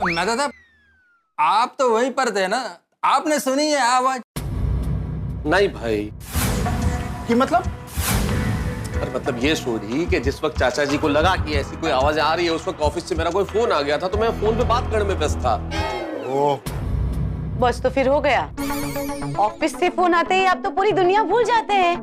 मेहता साहब, आप तो वहीं पर थे ना, आपने सुनी है आवाज? नहीं भाई। कि मतलब? अरे मतलब ये सुनी कि जिस वक्त चाचा जी को लगा कि ऐसी कोई आवाज आ रही है, उस वक्त ऑफिस से मेरा कोई फोन आ गया था, तो मैं फोन पे बात करने में व्यस्त था। ओह, बस तो फिर हो गया। ऑफिस से फोन आते ही आप तो पूरी दुनिया भूल जाते हैं।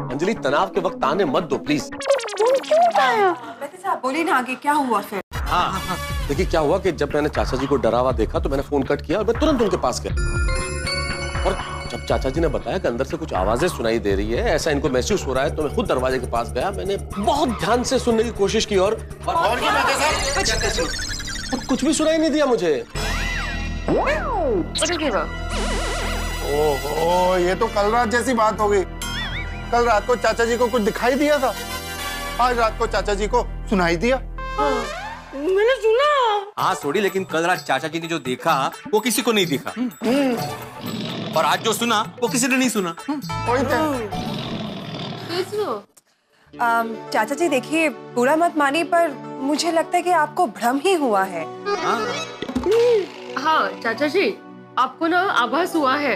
अंजलि, तनाव के वक्त ताने मत दो प्लीज। तुम क्यों उठाया? साहब बोलिए ना, आगे क्या हुआ फिर? हाँ, देखिए क्या हुआ कि जब मैंने चाचा जी को डरा हुआ देखा तो मैंने फोन कट किया और मैं तुरंत उनके पास गया। और जब चाचा जी ने बताया कि अंदर से कुछ आवाजें सुनाई दे रही है, ऐसा इनको महसूस हो रहा है, तो मैं खुद दरवाजे के पास गया। मैंने बहुत ध्यान से सुनने की कोशिश की और कुछ भी सुनाई नहीं दिया मुझे। ओहो, ये तो कल रात जैसी बात हो गई। कल रात को चाचा जी को कुछ दिखाई दिया था, आज रात को चाचा जी को सुनाई दिया। मैंने सुना। हाँ सोडी, लेकिन कल रात चाचा जी ने जो देखा वो किसी को नहीं दिखा, और आज जो सुना वो किसी ने नहीं सुना। चाचा जी देखिए, बुरा मत मानिए, पर मुझे लगता है कि आपको भ्रम ही हुआ है। हाँ चाचा जी, आपको ना आभास हुआ है।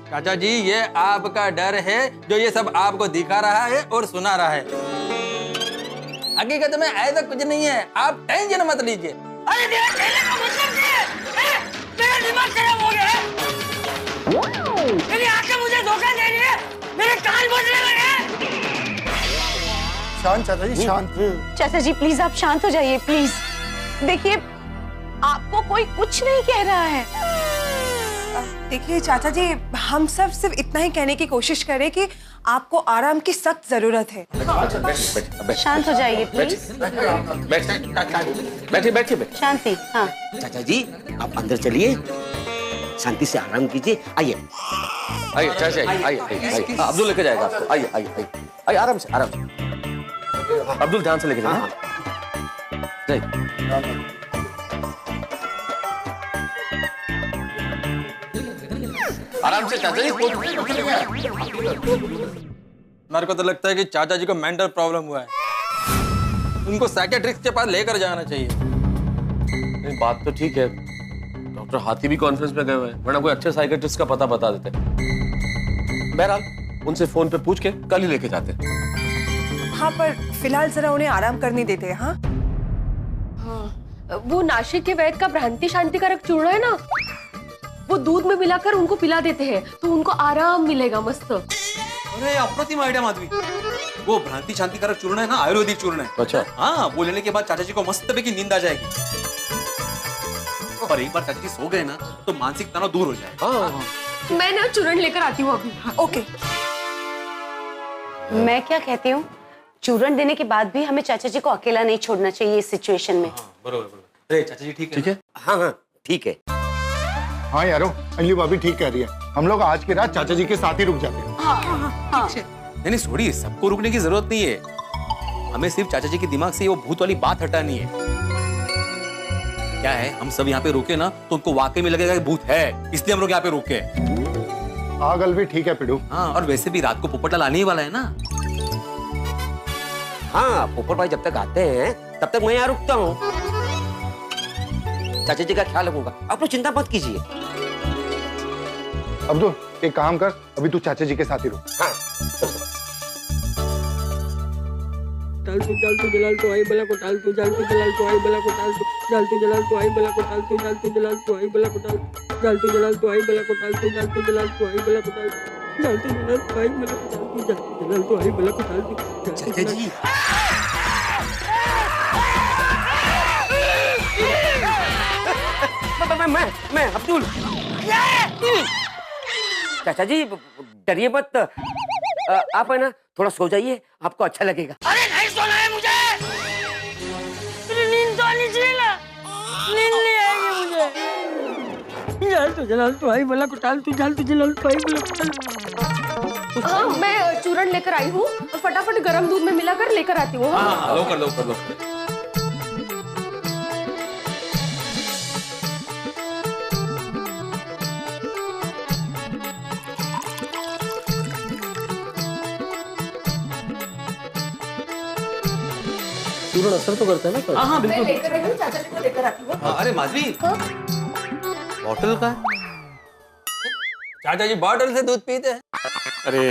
चाचा जी, ये आपका डर है जो ये सब आपको दिखा रहा है और सुना रहा है। हकीकत में ऐसा कुछ नहीं है, आप टेंशन मत लीजिए। अरे मेरा कहने का मतलब क्या है? मेरा दिमाग खराब हो गया है। मेरी आंखें मुझे धोखा दे रही है, मेरे कान बजने लगे। शांत चाचा जी, शांत। चाचा जी प्लीज आप शांत हो जाइए प्लीज। देखिए आपको कोई कुछ नहीं कह रहा है। देखिए चाचा जी, हम सब सिर्फ इतना ही कहने की कोशिश करें कि आपको आराम की सख्त जरूरत है। शांत हो जाइए प्लीज। बैठिए बैठिए। शांति। हाँ चाचा जी, आप अंदर चलिए, शांति से आराम कीजिए। आइए आइए चाचा जी, आइए। अब्दुल लेके जाएगा आपको। आइए आइए आइए आइए, आराम से आराम से। अब्दुल ध्यान से लेके जाना। जाइए। आराम से चाचा जी। मेरे को तो लगता है कि चाचा जी को मेंटल प्रॉब्लम हुआ है, उनको साइकियाट्रिस्ट के पास लेकर जाना चाहिए। नहीं, बात तो ठीक है, डॉक्टर हाथी भी कॉन्फ्रेंस में गए हुए हैं, वरना कोई अच्छे साइकियाट्रिस्ट का पता बता देते। बहरहाल उनसे फोन पे पूछ के कल ही लेके जाते। हाँ, पर फिलहाल जरा उन्हें आराम करने देते हैं। हाँ, वो नासिक के वैद्य का भ्रांति शांतिकारक चूर्ण है ना, वो दूध में मिलाकर उनको पिला देते हैं तो उनको आराम मिलेगा मस्त। अरे अप्रतिम आइडिया माधवी, वो भ्रांति शांतिकारक चूर्ण है ना, आयुर्वेदिक चूर्ण है। अच्छा। हाँ, वो लेने के बाद चाचा जी को मस्त की नींद आ जाएगी, और एक बार चाचा जी सो गए ना तो मानसिक तनाव दूर हो जाएगा। मैं ना चूर्ण लेकर आती हूँ अभी। ओके। मैं क्या कहती हूँ, चूर्ण देने के बाद भी हमें चाचा जी को अकेला नहीं छोड़ना चाहिए इस सिचुएशन में। बरोबर। अरे चाचा जी ठीक है? हाँ हाँ ठीक है। हाँ यारो, अंजलि भाभी ठीक कह रही है, हम लोग आज की रात चाचा जी के साथ ही रुक जाते हैं। हाँ। नहीं छोड़ी, सबको रुकने की जरूरत नहीं है, हमें सिर्फ चाचा जी के दिमाग से वो भूत वाली बात हटानी है। क्या है, हम सब यहाँ पे रुके ना तो उनको वाकई में लगेगा कि भूत है, इसलिए हम लोग यहाँ पे रुके। पागल भी ठीक है पिडू। हाँ, और वैसे भी रात को पोपटलाल आने ही वाला है ना। हाँ, पोपट भाई जब तक आते हैं तब तक मैं यहाँ रुकता हूँ, चाचा जी का ख्याल रखूंगा, आप लोग चिंता मत कीजिए। अब्दुल एक काम कर, अभी तू चाचा जी के साथ ही रुक। हाँ। टाल तू जलाल तो आई बला को टाल तू जलाल तो आई बला को टाल तू जलाल तो आई बला को टाल तू जलाल तो आई बला को टाल तू जलाल तो आई बला को टाल तू जलाल तो आई बला को टाल तू जलाल तो आई बला को टाल तू जलाल तो आई बला को टाल तू। चाचा जी मैं अब्दुल। चाचा जी डरिए मत, आप है ना थोड़ा सो जाइए, आपको अच्छा लगेगा। अरे नहीं सोना है मुझे, नींद तो आनी चाहिए ना, नींद नहीं आएगी मुझे। जलाल तो आई बला को टाल तू जलाल तो आई बला को टाल। हाँ, मैं चूर्ण लेकर आई हूँ और फटाफट गर्म दूध में मिलाकर लेकर आती हूँ। हाँ, लो कर लो। चूर्ण असर तो करता है ना? हाँ हाँ बिल्कुल। लेकर आई हूँ, चाचा जी को लेकर आती हूँ। हाँ, अरे माधवी, बॉटल का है? चाचा जी बॉटल से दूध पीते हैं। अरे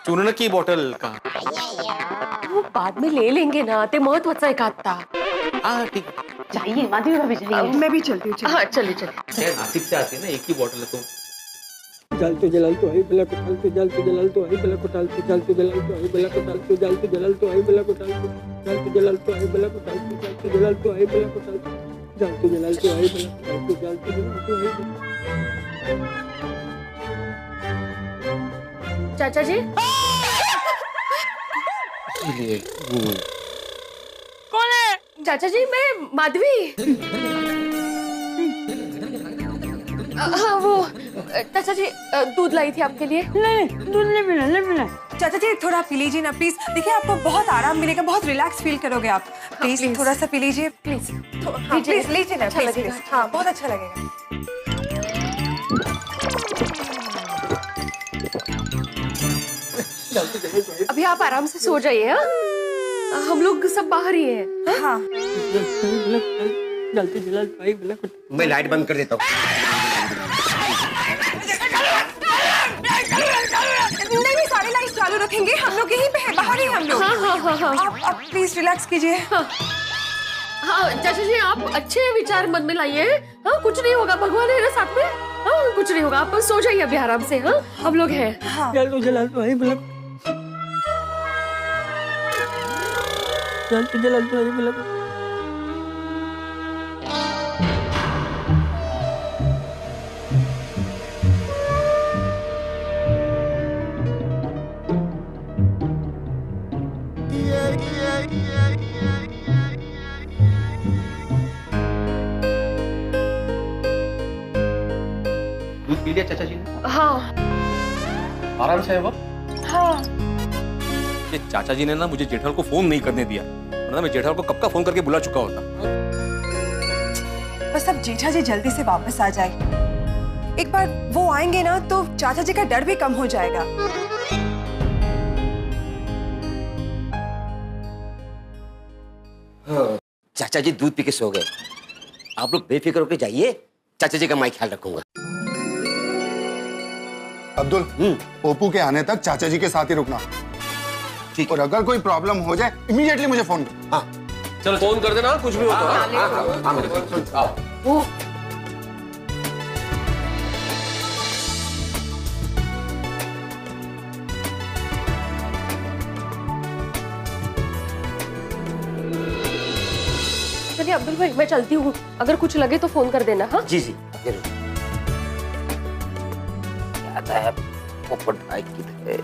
चूर्ण की बॉटल का? वो बाद में ले लेंगे ना, ते महत्वाचा आहे का आता? हाँ ठीक है। जाइए माधवी भाभी जाइए। मैं भी चलती हूँ। हाँ चलिए चलिए। यार नासिक से आती है ना, एक ही बॉटल है तो। जलतू जलालतू आई बला को टालतू, जलतू जलालतू आई बला को टालतू, जलतू जलालतू आई बला को टालतू, जलतू जलालतू आई बला को टालतू, जलतू जलालतू आई बला को टालतू, जलतू जलालतू आई बला को टालतू, जलतू जलालतू आई बला को टालतू, जलतू जलालतू आई बला। चाचा जी कौन है? चाचा जी मैं माधवी। हाँ वो चाचा जी दूध लाई थी आपके लिए। नहीं दूध नहीं पीना, नहीं पीना। चाचा जी थोड़ा पी लीजिए ना प्लीज। देखिए आपको बहुत आराम मिलेगा, बहुत रिलैक्स फील करोगे आप। Please please. थोड़ा सा पी लीजिए प्लीज। हाँ, प्लीज लीजिए ना, अच्छा प्लीज लगेगा। प्लीज। हाँ बहुत अच्छा लगेगा। अभी आप आराम से सो जाइए। हाँ हम लोग सब बाहर ही हैं। हाँ जलतू जलालतू आई बला को। मैं लाइट बंद कर देता हूँ। नहीं सारे लाइट चालू रखेंगे, हम लोग यहीं पे हैं, बाहर ही हम लोग। हाँ हाँ हाँ हाँ आप प्लीज रिलैक्स कीजिए। हाँ चाचा जी आप अच्छे विचार मन में लाइए। हाँ कुछ नहीं होगा, भगवान है ना साथ में। हाँ कुछ नहीं होगा, आप सो जाइए अभी आराम से। हाँ हम लोग हैं। हाँ जलतू जलालतू आई बला को, जलतू जलालतू आई बला को। दूध पी लिया चाचा जी ने? हाँ आराम से है वो? हाँ ये चाचा जी ने ना मुझे जेठाल को फोन नहीं करने दिया, वरना मैं जेठाल को कब का फोन करके बुला चुका होता। बस अब जेठा जी जल्दी से वापस आ जाए। एक बार वो आएंगे ना तो चाचा जी का डर भी कम हो जाएगा। चाचा जी दूध पी के सो गए। आप लोग बेफिक्र होकर जाइए, चाचा जी का मैं ख्याल रखूंगा। अब्दुल, पोपू के आने तक चाचा जी के साथ ही रुकना। ठीक। और अगर कोई प्रॉब्लम हो जाए इमीडिएटली मुझे फोन कर। हाँ चलो फोन कर देना, कुछ भी हो तो। हाँ मेरे को आओ। वो चलिए अब्दुल भाई मैं चलती हूँ, अगर कुछ लगे तो फोन कर देना। हाँ जी जी जरूर। याद है पोपट भाई किधर है?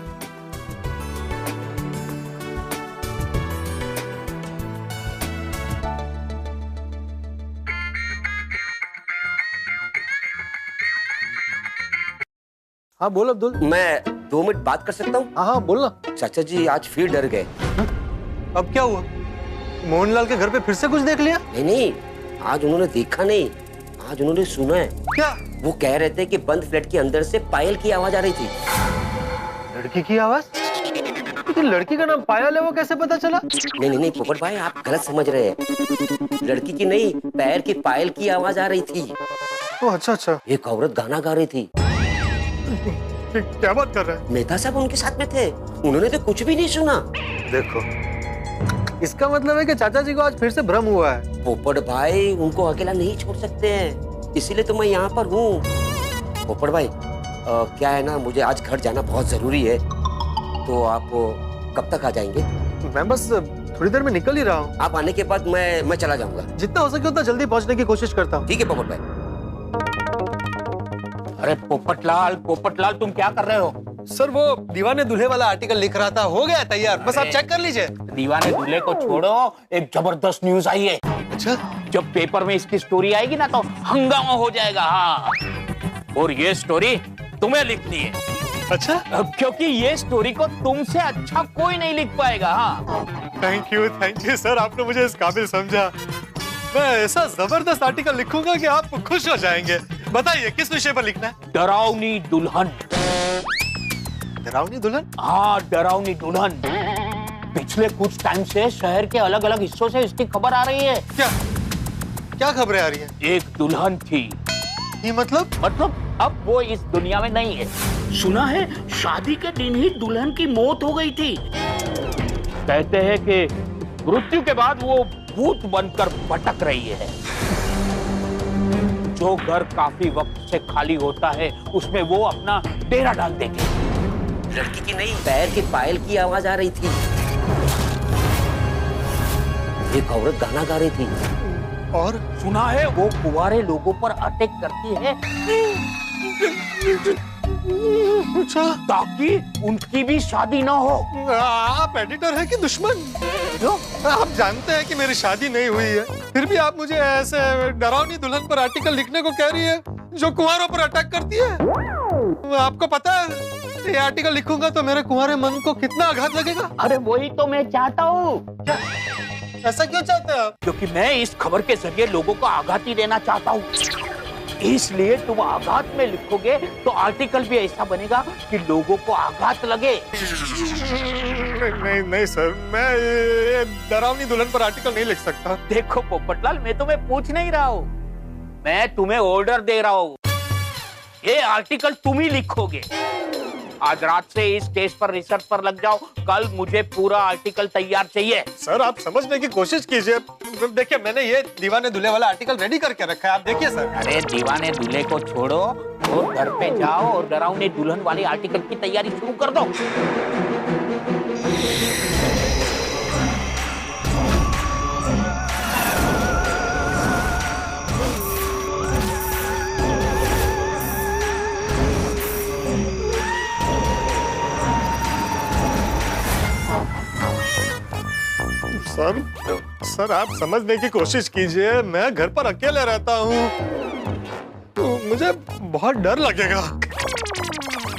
हाँ बोल अब्दुल। मैं 2 मिनट बात कर सकता हूँ? हाँ हाँ बोल ना। चाचा जी आज फिर डर गए। अब क्या हुआ? मोहनलाल के घर पे फिर से कुछ देख लिया? नहीं नहीं, आज उन्होंने देखा नहीं, आज उन्होंने सुना है। क्या? वो कह रहे थे कि बंद फ्लैट के अंदर से पायल की आवाज आ रही थी। लड़की की आवाज? लेकिन लड़की का नाम पायल है, वो कैसे पता चला? नहीं नहीं नहीं पोपट भाई आप गलत समझ रहे हैं। लड़की की नहीं, पैर की पायल की आवाज आ रही थी। ओ अच्छा अच्छा। एक औरत गाना गा रही थी। क्या बात कर रहा है? मेहता साहब उनके साथ में थे, उन्होंने तो कुछ भी नहीं सुना। देखो, इसका मतलब है कि चाचा जी को आज फिर से भ्रम हुआ है। पोपट भाई उनको अकेला नहीं छोड़ सकते हैं, इसीलिए तो मैं यहाँ पर हूँ। पोपट भाई क्या है ना, मुझे आज घर जाना बहुत जरूरी है, तो आप कब तक आ जाएंगे? मैं बस थोड़ी देर में निकल ही रहा हूँ। आप आने के बाद मैं चला जाऊंगा। जितना हो सके उतना जल्दी पहुँचने की कोशिश करता हूँ। ठीक है पोपट भाई। अरे पोपटलाल तुम क्या कर रहे हो? सर वो दीवाने दूल्हे वाला आर्टिकल लिख रहा था, हो गया तैयार, बस आप चेक कर लीजिए। दीवाने दूल्हे को छोड़ो, एक जबरदस्त न्यूज आई है। अच्छा? जब पेपर में इसकी स्टोरी आएगी ना तो हंगामा हो जाएगा। हाँ, और ये स्टोरी तुम्हें लिखनी है। अच्छा? क्योंकि ये स्टोरी को तुमसे अच्छा कोई नहीं लिख पाएगा। हाँ थैंक यू सर, आपने मुझे इस काबिल समझा। मैं ऐसा जबरदस्त आर्टिकल लिखूंगा कि आप खुश हो जाएंगे। बताइए किस विषय पर लिखना है? डरावनी दुल्हन। डरावनी दुल्हन? हाँ डरावनी दुल्हन। पिछले कुछ टाइम से शहर के अलग अलग हिस्सों से इसकी खबर आ रही है। क्या क्या खबरें आ रही हैं? एक दुल्हन थी, ये मतलब अब वो इस दुनिया में नहीं है। सुना है शादी के दिन ही दुल्हन की मौत हो गई थी। कहते हैं कि मृत्यु के बाद वो भूत बनकर भटक रही है। जो घर काफी वक्त से खाली होता है उसमें वो अपना डेरा डाल देंगे। लड़की की नहीं, पैर की पायल की आवाज आ रही थी। एक औरत गाना गा रही थी। और सुना है वो कुंवारे लोगों पर अटैक करती है अच्छा, ताकि उनकी भी शादी ना हो। आप एडिटर हैं कि दुश्मन? आप जानते हैं कि मेरी शादी नहीं हुई है, फिर भी आप मुझे ऐसे डरावनी दुल्हन पर आर्टिकल लिखने को कह रही है जो कुंवारों पर अटैक करती है। आपको पता है ये आर्टिकल लिखूंगा तो मेरे कुंवारे मन को कितना आघात लगेगा? अरे वही तो मैं चाहता हूँ। ऐसा क्यों चाहते हैं आप? क्योंकि मैं इस खबर के जरिए लोगों को आघाती देना चाहता हूँ। इसलिए तुम आघात में लिखोगे तो आर्टिकल भी ऐसा बनेगा कि लोगों को आघात लगे। नहीं नहीं सर, मैं ये डरावनी दुल्हन पर आर्टिकल नहीं लिख सकता। देखो पोपटलाल, मैं तुम्हें पूछ नहीं रहा हूँ, मैं तुम्हें ऑर्डर दे रहा हूँ। ये आर्टिकल तुम ही लिखोगे। आज रात से इस केस पर रिसर्च पर लग जाओ, कल मुझे पूरा आर्टिकल तैयार चाहिए। सर आप समझने की कोशिश कीजिए। देखिए मैंने ये दीवाने दूल्हे वाला आर्टिकल रेडी करके रखा है, आप देखिए सर। अरे दीवाने दूल्हे को छोड़ो और घर पे जाओ और डरावनी दुल्हन वाली आर्टिकल की तैयारी शुरू कर दो। सर आप समझने की कोशिश कीजिए, मैं घर पर अकेले रहता हूँ तो मुझे बहुत डर लगेगा।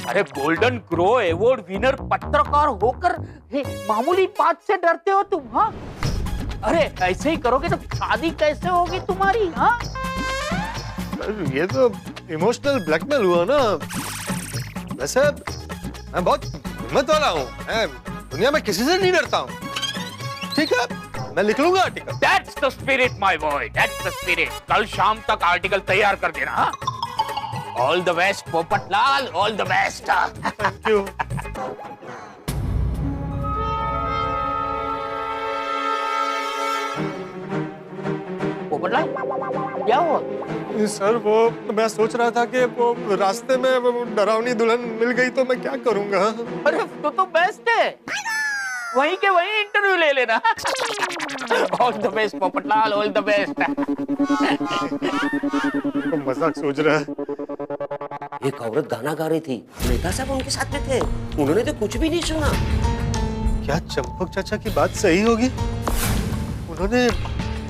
अरे गोल्डन क्रो अवार्ड विनर पत्रकार होकर मामूली बात से डरते हो तुम? हाँ, अरे ऐसे ही करोगे तो शादी कैसे होगी तुम्हारी? हाँ, ये तो इमोशनल ब्लैकमेल हुआ ना। वैसे मैं बहुत हिम्मत वाला हूँ, मैं दुनिया में किसी से नहीं डरता हूँ। ठीक है, मैं लिख लूंगा article. That's the spirit, my boy. That's the spirit. कल शाम तक आर्टिकल तैयार कर देना। हाँ? All the best, Popatlal. All the best. Thank you. Popatlal, क्या हुआ? सर वो मैं सोच रहा था कि वो रास्ते में वो डरावनी दुल्हन मिल गई तो मैं क्या करूंगा। अरे तो बेस्ट है, वहीं के वहीं इंटरव्यू ले लेना। All the best Popatlal, all the best. तो मजाक सोच रहा है। एक औरत गाना गा रही थी, मेहता साहब उनके साथ में थे, उन्होंने तो कुछ भी नहीं सुना। क्या चंपक चाचा की बात सही होगी? उन्होंने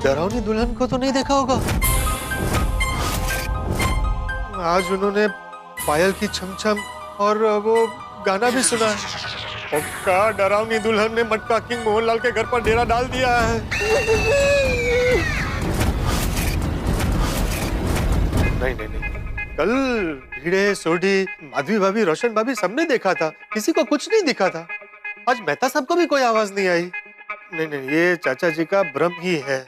डरावनी दुल्हन को तो नहीं देखा होगा। आज उन्होंने पायल की छमछम और वो गाना भी सुना है। पक्का डरावनी दुल्हन ने मटका किंग मोहनलाल के घर पर डेरा डाल दिया है। नहीं नहीं नहीं, कल भीड़े, सोडी, माधवी भाभी, रोशन भाभी सबने देखा था, किसी को कुछ नहीं दिखा था। आज मेहता साहब को भी कोई आवाज नहीं आई। नहीं नहीं, ये चाचा जी का भ्रम ही है।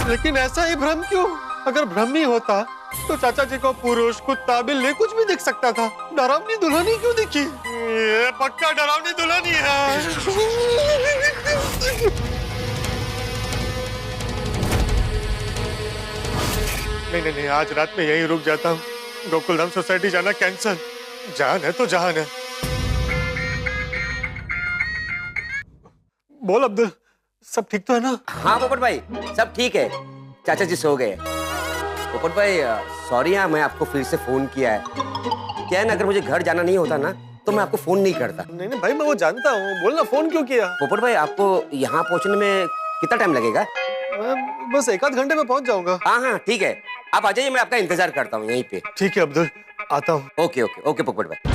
लेकिन ऐसा ही भ्रम क्यों? अगर भ्रम ही होता तो चाचा जी को पुरुष, कुत्ता, बिल्ली कुछ भी दिख सकता था। डरावनी दुल्हन ही क्यों दिखी? ये पक्का डरावनी दुल्हन ही है। नहीं नहीं नहीं, आज रात में यहीं रुक जाता हूँ। गोकुलधाम सोसाइटी जाना कैंसल। जान है तो जान है। बोल अब्दुल, सब ठीक तो है ना? हाँ पोपट भाई, सब ठीक है। चाचा जी सो गए। पोपट भाई सॉरी, मैं आपको फिर से फोन किया है। क्या है ना, अगर मुझे घर जाना नहीं होता ना तो मैं आपको फोन नहीं करता। नहीं नहीं भाई, मैं वो जानता हूँ, बोलना फोन क्यों किया? पोपट भाई आपको यहाँ पहुँचने में कितना टाइम लगेगा? मैं बस 1-8 घंटे में पहुँच जाऊंगा। हाँ हाँ ठीक है, आप आ जाइए, मैं आपका इंतजार करता हूँ यहीं पे। ठीक है अब्दुल, आता हूँ। ओके ओके ओके पोपट भाई।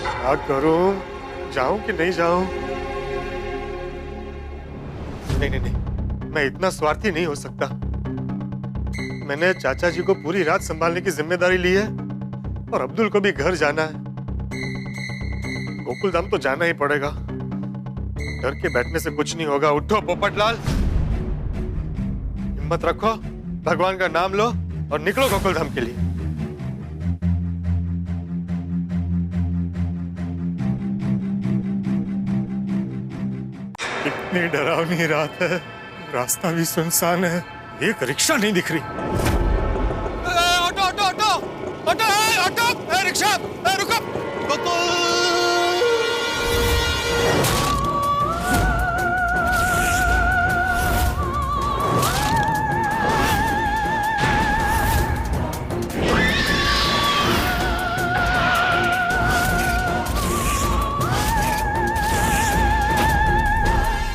क्या करूँ, जाऊँ कि नहीं जाऊँ? नहीं नहीं नहीं, मैं इतना स्वार्थी नहीं हो सकता। मैंने चाचा जी को पूरी रात संभालने की जिम्मेदारी ली है और अब्दुल को भी घर जाना है। गोकुलधाम तो जाना ही पड़ेगा। डर के बैठने से कुछ नहीं होगा। उठो पोपटलाल, हिम्मत रखो, भगवान का नाम लो और निकलो गोकुलधाम के लिए। इतनी डरावनी रात है, रास्ता भी सुनसान है, एक रिक्शा नहीं दिख रही। Auto auto auto auto auto rickshaw रुको।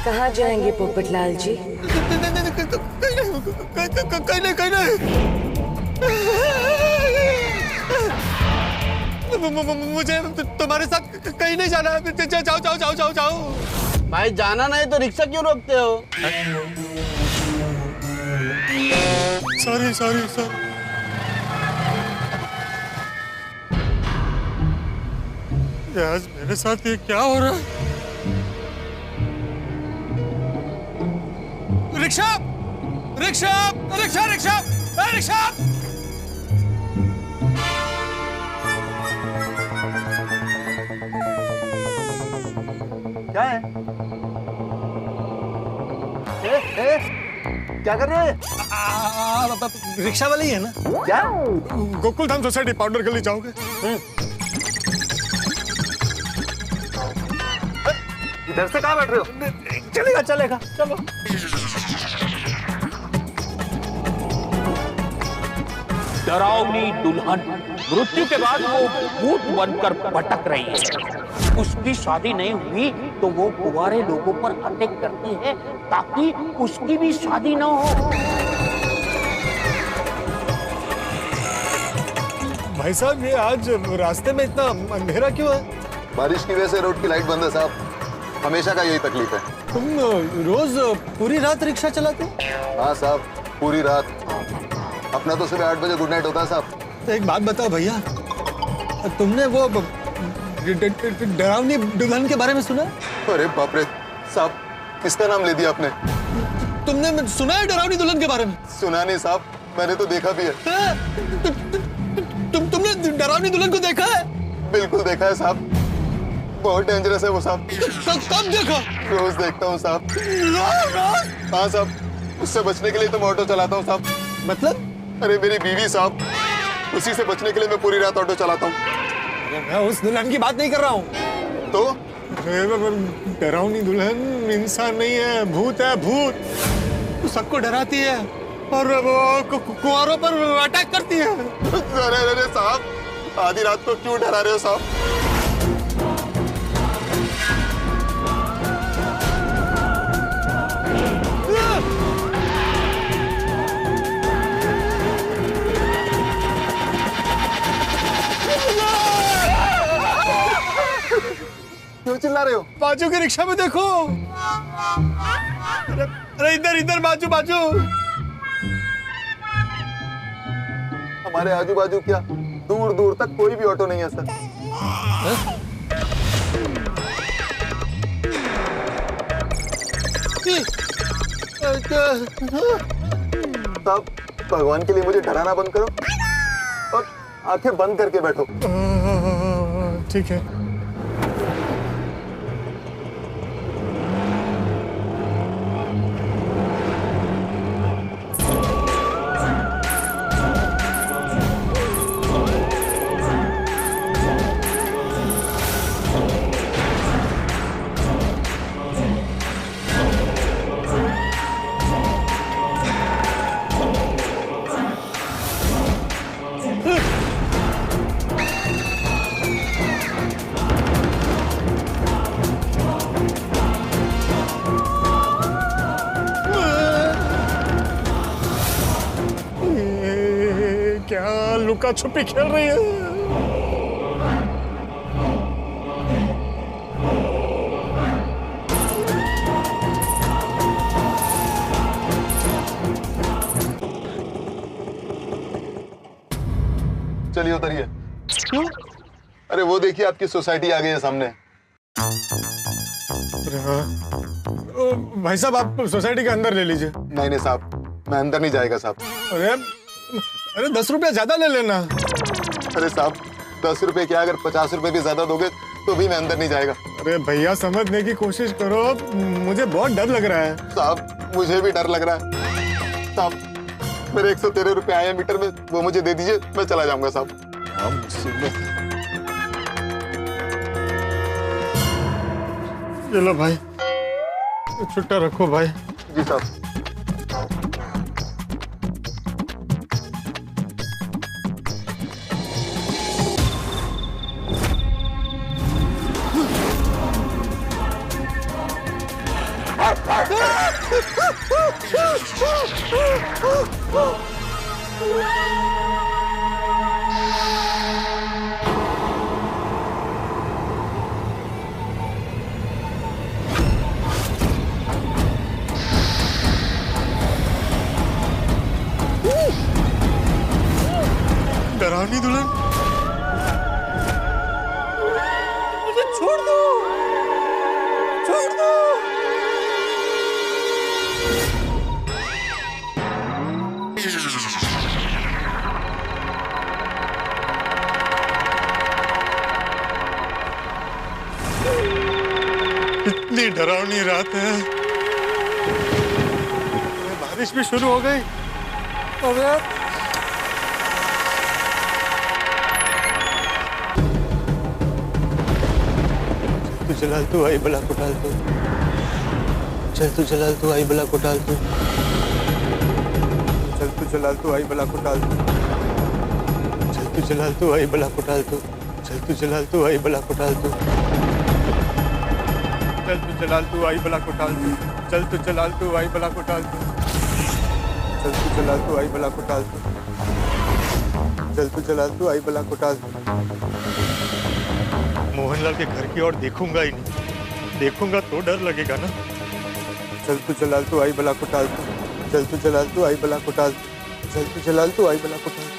कहाँ जाएंगे पोपटलाल जी? कहीं नहीं। मुझे तुम्हारे साथ कहीं नहीं जाना। जाओ। भाई जाना नहीं तो रिक्शा क्यों रोकते हो? सॉरी। आज मेरे साथ ये क्या हो रहा है? रिक्शा। क्या है? क्या कर रहे हैं? रिक्शा वाले ही है ना? क्या? गोकुलधाम सोसाइटी पाउडर गली जाओगे? इधर से कहाँ बैठ रहे हो? चलेगा चलो। डरावनी दुल्हन मृत्यु के बाद वो भूत बनकर भटक रही है। उसकी शादी नहीं हुई तो वो कुंवारे लोगों पर अटैक करती है ताकि उसकी भी शादी न हो। भाई साहब, ये आज रास्ते में इतना अंधेरा क्यों है? बारिश की वजह से रोड की लाइट बंद है साहब। हमेशा का यही तकलीफ है। तुम रोज पूरी रात रिक्शा चलाते? हाँ साहब, पूरी रात। अपना तो सुबह 8 बजे गुड नाइट होता है साहब। तो एक बात बताओ भैया, तुमने वो डरावनी दुल्हन के बारे में सुना? अरे बाप रे साहब, किसका नाम ले दिया आपने? तुमने सुना है डरावनी दुल्हन के बारे में? सुना नहीं साहब, मैंने तो देखा भी है। तुमने डरावनी दुल्हन को देखा है? बिल्कुल देखा है साहब, बहुत डेंजरस है वो साहब। कब देखा? रोज देखता हूँ साहब। हाँ साहब, उससे बचने के लिए तो मैं ऑटो चलाता हूँ साहब। मतलब? अरे मेरी बीवी साहब, उसी से बचने के लिए मैं पूरी रात ऑटो चलाता हूँ। मैं उस दुल्हन की बात नहीं कर रहा हूँ। तो डरावनी दुल्हन इंसान नहीं है, भूत है, भूत। वो सबको डराती है और वो कुंवारों पर अटैक करती है। अरे साहब, आधी रात को क्यों डरा रहे हो साहब? क्यों चिल्ला रहे हो? बाजू की रिक्शा में देखो। अरे इधर बाजू। हमारे आजू बाजू क्या, दूर दूर तक कोई भी ऑटो नहीं है सर। साहब, भगवान के लिए मुझे डराना बंद करो और आंखें बंद करके बैठो। ठीक है। क्या लुका छुपी खेल रही है? चलिए उतरिए। क्यों? अरे वो देखिए, आपकी सोसाइटी आ गई है सामने। अरे हाँ। भाई साहब आप सोसाइटी के अंदर ले लीजिए। नहीं साहब, मैं अंदर नहीं जाएगा साहब। अरे 10 रुपया ज्यादा ले लेना। अरे साहब 10 रुपए क्या, अगर 50 रुपए भी ज्यादा दोगे तो भी मैं अंदर नहीं जाएगा। अरे भैया समझने की कोशिश करो, मुझे बहुत डर लग रहा है। साहब मुझे भी डर लग रहा है। साहब मेरे 113 रुपए आए हैं मीटर में, वो मुझे दे दीजिए, मैं चला जाऊंगा साहब। चलो भाई, छुट्टा रखो भाई। जी साहब। डरावनी दुल्हन, मुझे छोड़ दो, छोड़ दो। इतनी डरावनी रात है, बारिश भी शुरू हो गई। अबे तू जलाल तू आई बला को डाल तू, चल तू जलाल तू आई बला को डाल तू, चल तू जलाल तू आई बला को डाल तू, चल तू जलाल तू आई बला को डाल तू, चल तू जलाल तू आई बला को डाल तू, चल तू जलाल तू आई बला को डाल तू, चल तू जलाल तू आई बला को डाल तू, चल तू जलाल तू आई बला को डाल तू, चल तू जलाल तू आई बला को डाल तू। मोहनलाल के घर की ओर देखूंगा ही नहीं, देखूंगा तो डर लगेगा ना। चल तू जलाल तू आई बला को डाल तू, चल तू जलाल तू आई बला को डाल तू, चल तू जलाल तू आई बला को डाल तू,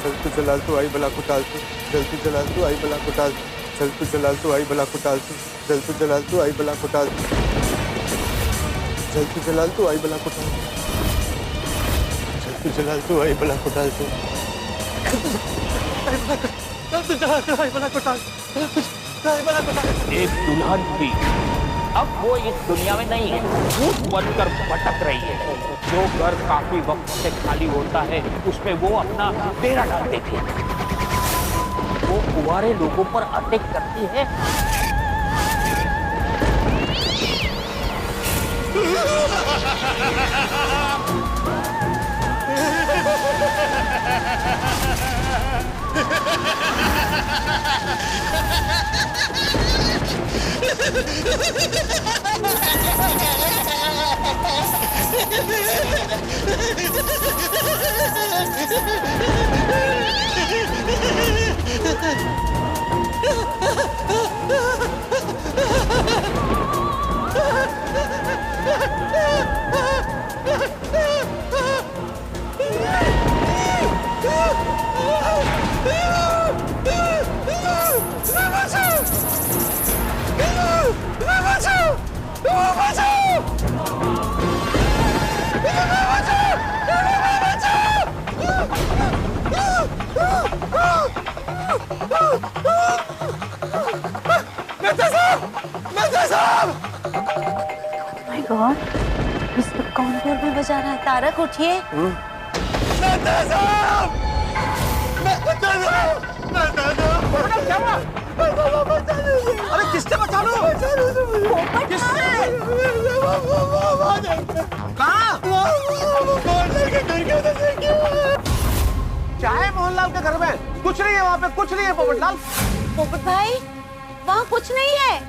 चल तू जलाल तू आई बला को डाल तू, चल तू जलाल तू आई बला को डाल तू, चल तू जलाल तू आई बला को डाल तू, चल तू जलाल तू आई बला को डाल तू, चल तू जलाल तू आई बला को डाल तू, चल तू जलाल तू आई बला को डाल तू, एक दुल्हन थी, अब वो इस दुनिया में नहीं है, भूत बनकर भटक रही है। जो घर काफी वक्त से खाली होता है उसमें वो अपना डेरा डालते थे। वो कुंवारे लोगों पर अटैक करती है। माय गॉड, मिस्टर काउंटर भी बजा रहा है। तारक उठिए। अरे किससे बचा लो? क्या है मोहनलाल के घर में? कुछ नहीं है वहाँ पे, कुछ नहीं है पोपटलाल। पोपट भाई, वहाँ कुछ नहीं है।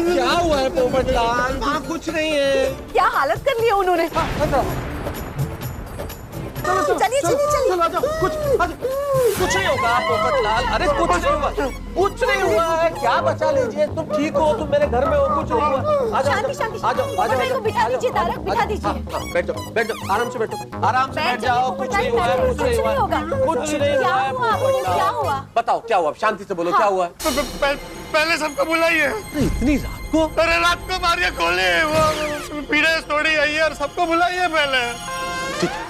क्या हुआ है पोपटलाल? वहाँ कुछ नहीं है। क्या हालत कर ली है उन्होंने। चलिए चलिए चलिए। कुछ नहीं होगा। होगा पोपटलाल। अरे कुछ नहीं हुआ, कुछ नहीं हुआ है। क्या बचा लीजिए, तुम ठीक हो, तुम मेरे घर में हो, कुछ नहीं हुआ। आ जाओ, शांति शांति आ जाओ, आ जाओ, बिठा दीजिए तारक, बिठा दीजिए। बैठ जाओ, बैठ जाओ, आराम से बैठो, आराम से बैठ जाओ। कुछ नहीं हुआ है, कुछ नहीं हुआ है, कुछ नहीं हुआ है पोपटलाल। क्या हुआ? बताओ क्या हुआ, शांति से बोलो क्या हुआ है। पहले सबको बुलाइए। इतनी रात को? अरे रात को मारिए, खोलिए, वो पीड़े सोड़ी आई है और सबको बुलाइए पहले।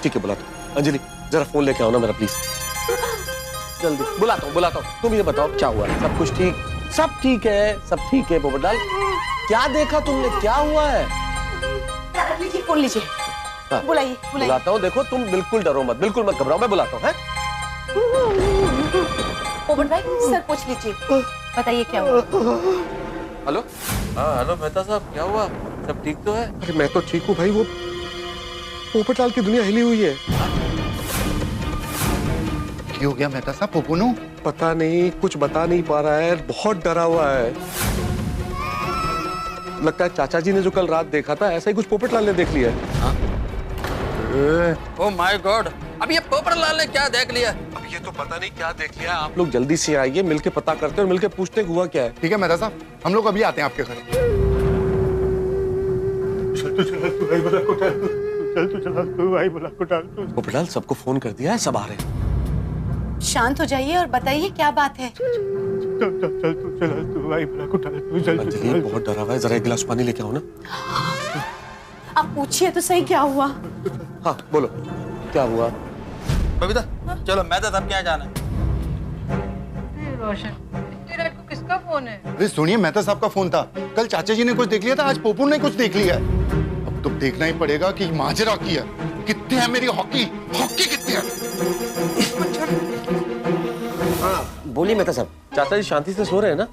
ठीक है, बुलाता हूँ। अंजलि जरा फोन लेके आओ ना मेरा प्लीज, जल्दी। बुलाता हूँ। तुम ये बताओ क्या हुआ है? सब कुछ ठीक? सब ठीक है, सब ठीक है पोपटलाल। क्या देखा तुमने, क्या हुआ है? लीजिए, फोन लीजिए, बुलाइए। बुलाता हूँ। देखो तुम बिल्कुल डरो मत, बिल्कुल मत घबराओ, मैं बुलाता हूँ। पोपट भाई सर पूछ लीजिए, बताइए क्या हुआ। हेलो। हाँ हेलो मेहता साहब, क्या हुआ? सब ठीक तो है? अरे मैं तो ठीक हूँ भाई, वो पोपटलाल की दुनिया हिली हुई है। क्या हो गया मेहता साहब? पोपूनू पता नहीं, कुछ बता नहीं पा रहा है, बहुत डरा हुआ है। लगता है चाचा जी ने जो कल रात देखा था ऐसा ही कुछ पोपटलाल ने देख लिया है। ओह माय गॉड, अब ये पोपटलाल ने क्या देख लिया? अब ये तो पता नहीं क्या देख लिया। आप लोग जल्दी से आइए, मिलके पता करते और मिलके पूछते हुआ क्या है। ठीक है मेहता साहब, हम लोग अभी आते हैं आपके घर। पोपटलाल सबको फोन कर दिया है, सब आ रहे हैं। शांत हो जाइए और बताइए क्या बात है। अंजलि बहुत डरा हुआ है, जरा एक गिलास पानी लेके आओ ना। आप पूछिए तो सही क्या हुआ। हाँ बोलो क्या हुआ। बबीता चलो, मेहता साहब क्या जाना है। रोशन, इतनी रात को किसका फोन है? अरे सुनिए, मेहता साहब का फोन था। कल चाचा जी ने कुछ देख लिया था, आज पोपू ने कुछ देख लिया है। अब तो देखना ही पड़ेगा कि माजरा की है। कितनी है मेरी हॉकी कितनी है? हाँ बोलिए मेहता साहब। चाचा जी शांति से सो रहे हैं ना?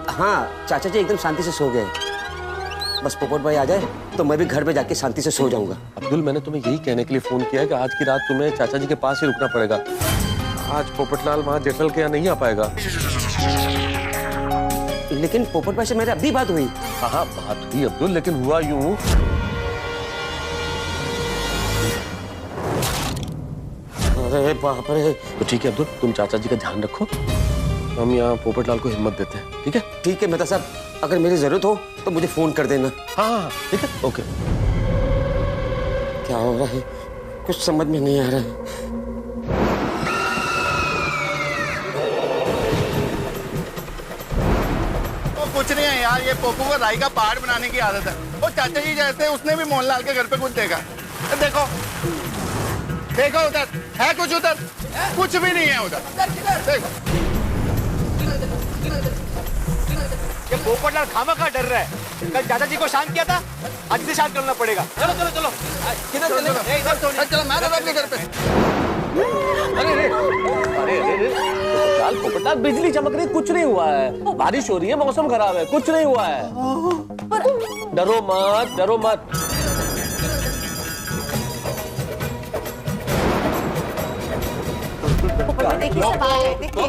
हाँ चाचा जी एकदम शांति से सो गए। बस पोपट भाई आ जाए तो मैं भी घर में जाके शांति से सो जाऊंगा। अब्दुल मैंने तुम्हें यही कहने के लिए फोन किया है कि आज की रात तुम्हें चाचा जी के पास ही रुकना पड़ेगा। आज पोपटलाल वहां जेठल के यहाँ नहीं आ पाएगा। लेकिन पोपट भाई से मेरी अभी बात हुई। हाँ बात हुई अब्दुल, लेकिन हुआ यूं। अरे बाप रे। तो ठीक है अब्दुल, तुम चाचा जी का ध्यान रखो, हम यहाँ पोपटलाल को हिम्मत देते हैं। ठीक है? ठीक है मेहता साहब, अगर मेरी जरूरत हो तो मुझे फोन कर देना। हाँ ठीक है, ओके। क्या हो रहा है कुछ समझ में नहीं आ रहा है। कुछ नहीं है यार, ये पोपू को राई का पहाड़ बनाने की आदत है। वो चाचा जी जैसे उसने भी मोहनलाल के घर पे कुछ देखा। देखो देखो उधर है कुछ, उधर कुछ भी नहीं है उधर। देखो ये पोपटलाल खामखा डर रहा है। कल चाचा जी को शांत किया था, आज से शांत करना पड़ेगा। चलो चलो चलो, किधर चले? चलो मैं आपके घर पे। अरे पोपटलाल बिजली चमक रही, कुछ नहीं हुआ है। बारिश हो रही है, मौसम खराब है, कुछ नहीं हुआ है। डरो मत, डरो मत। देखिए सब आ गए, देखिए।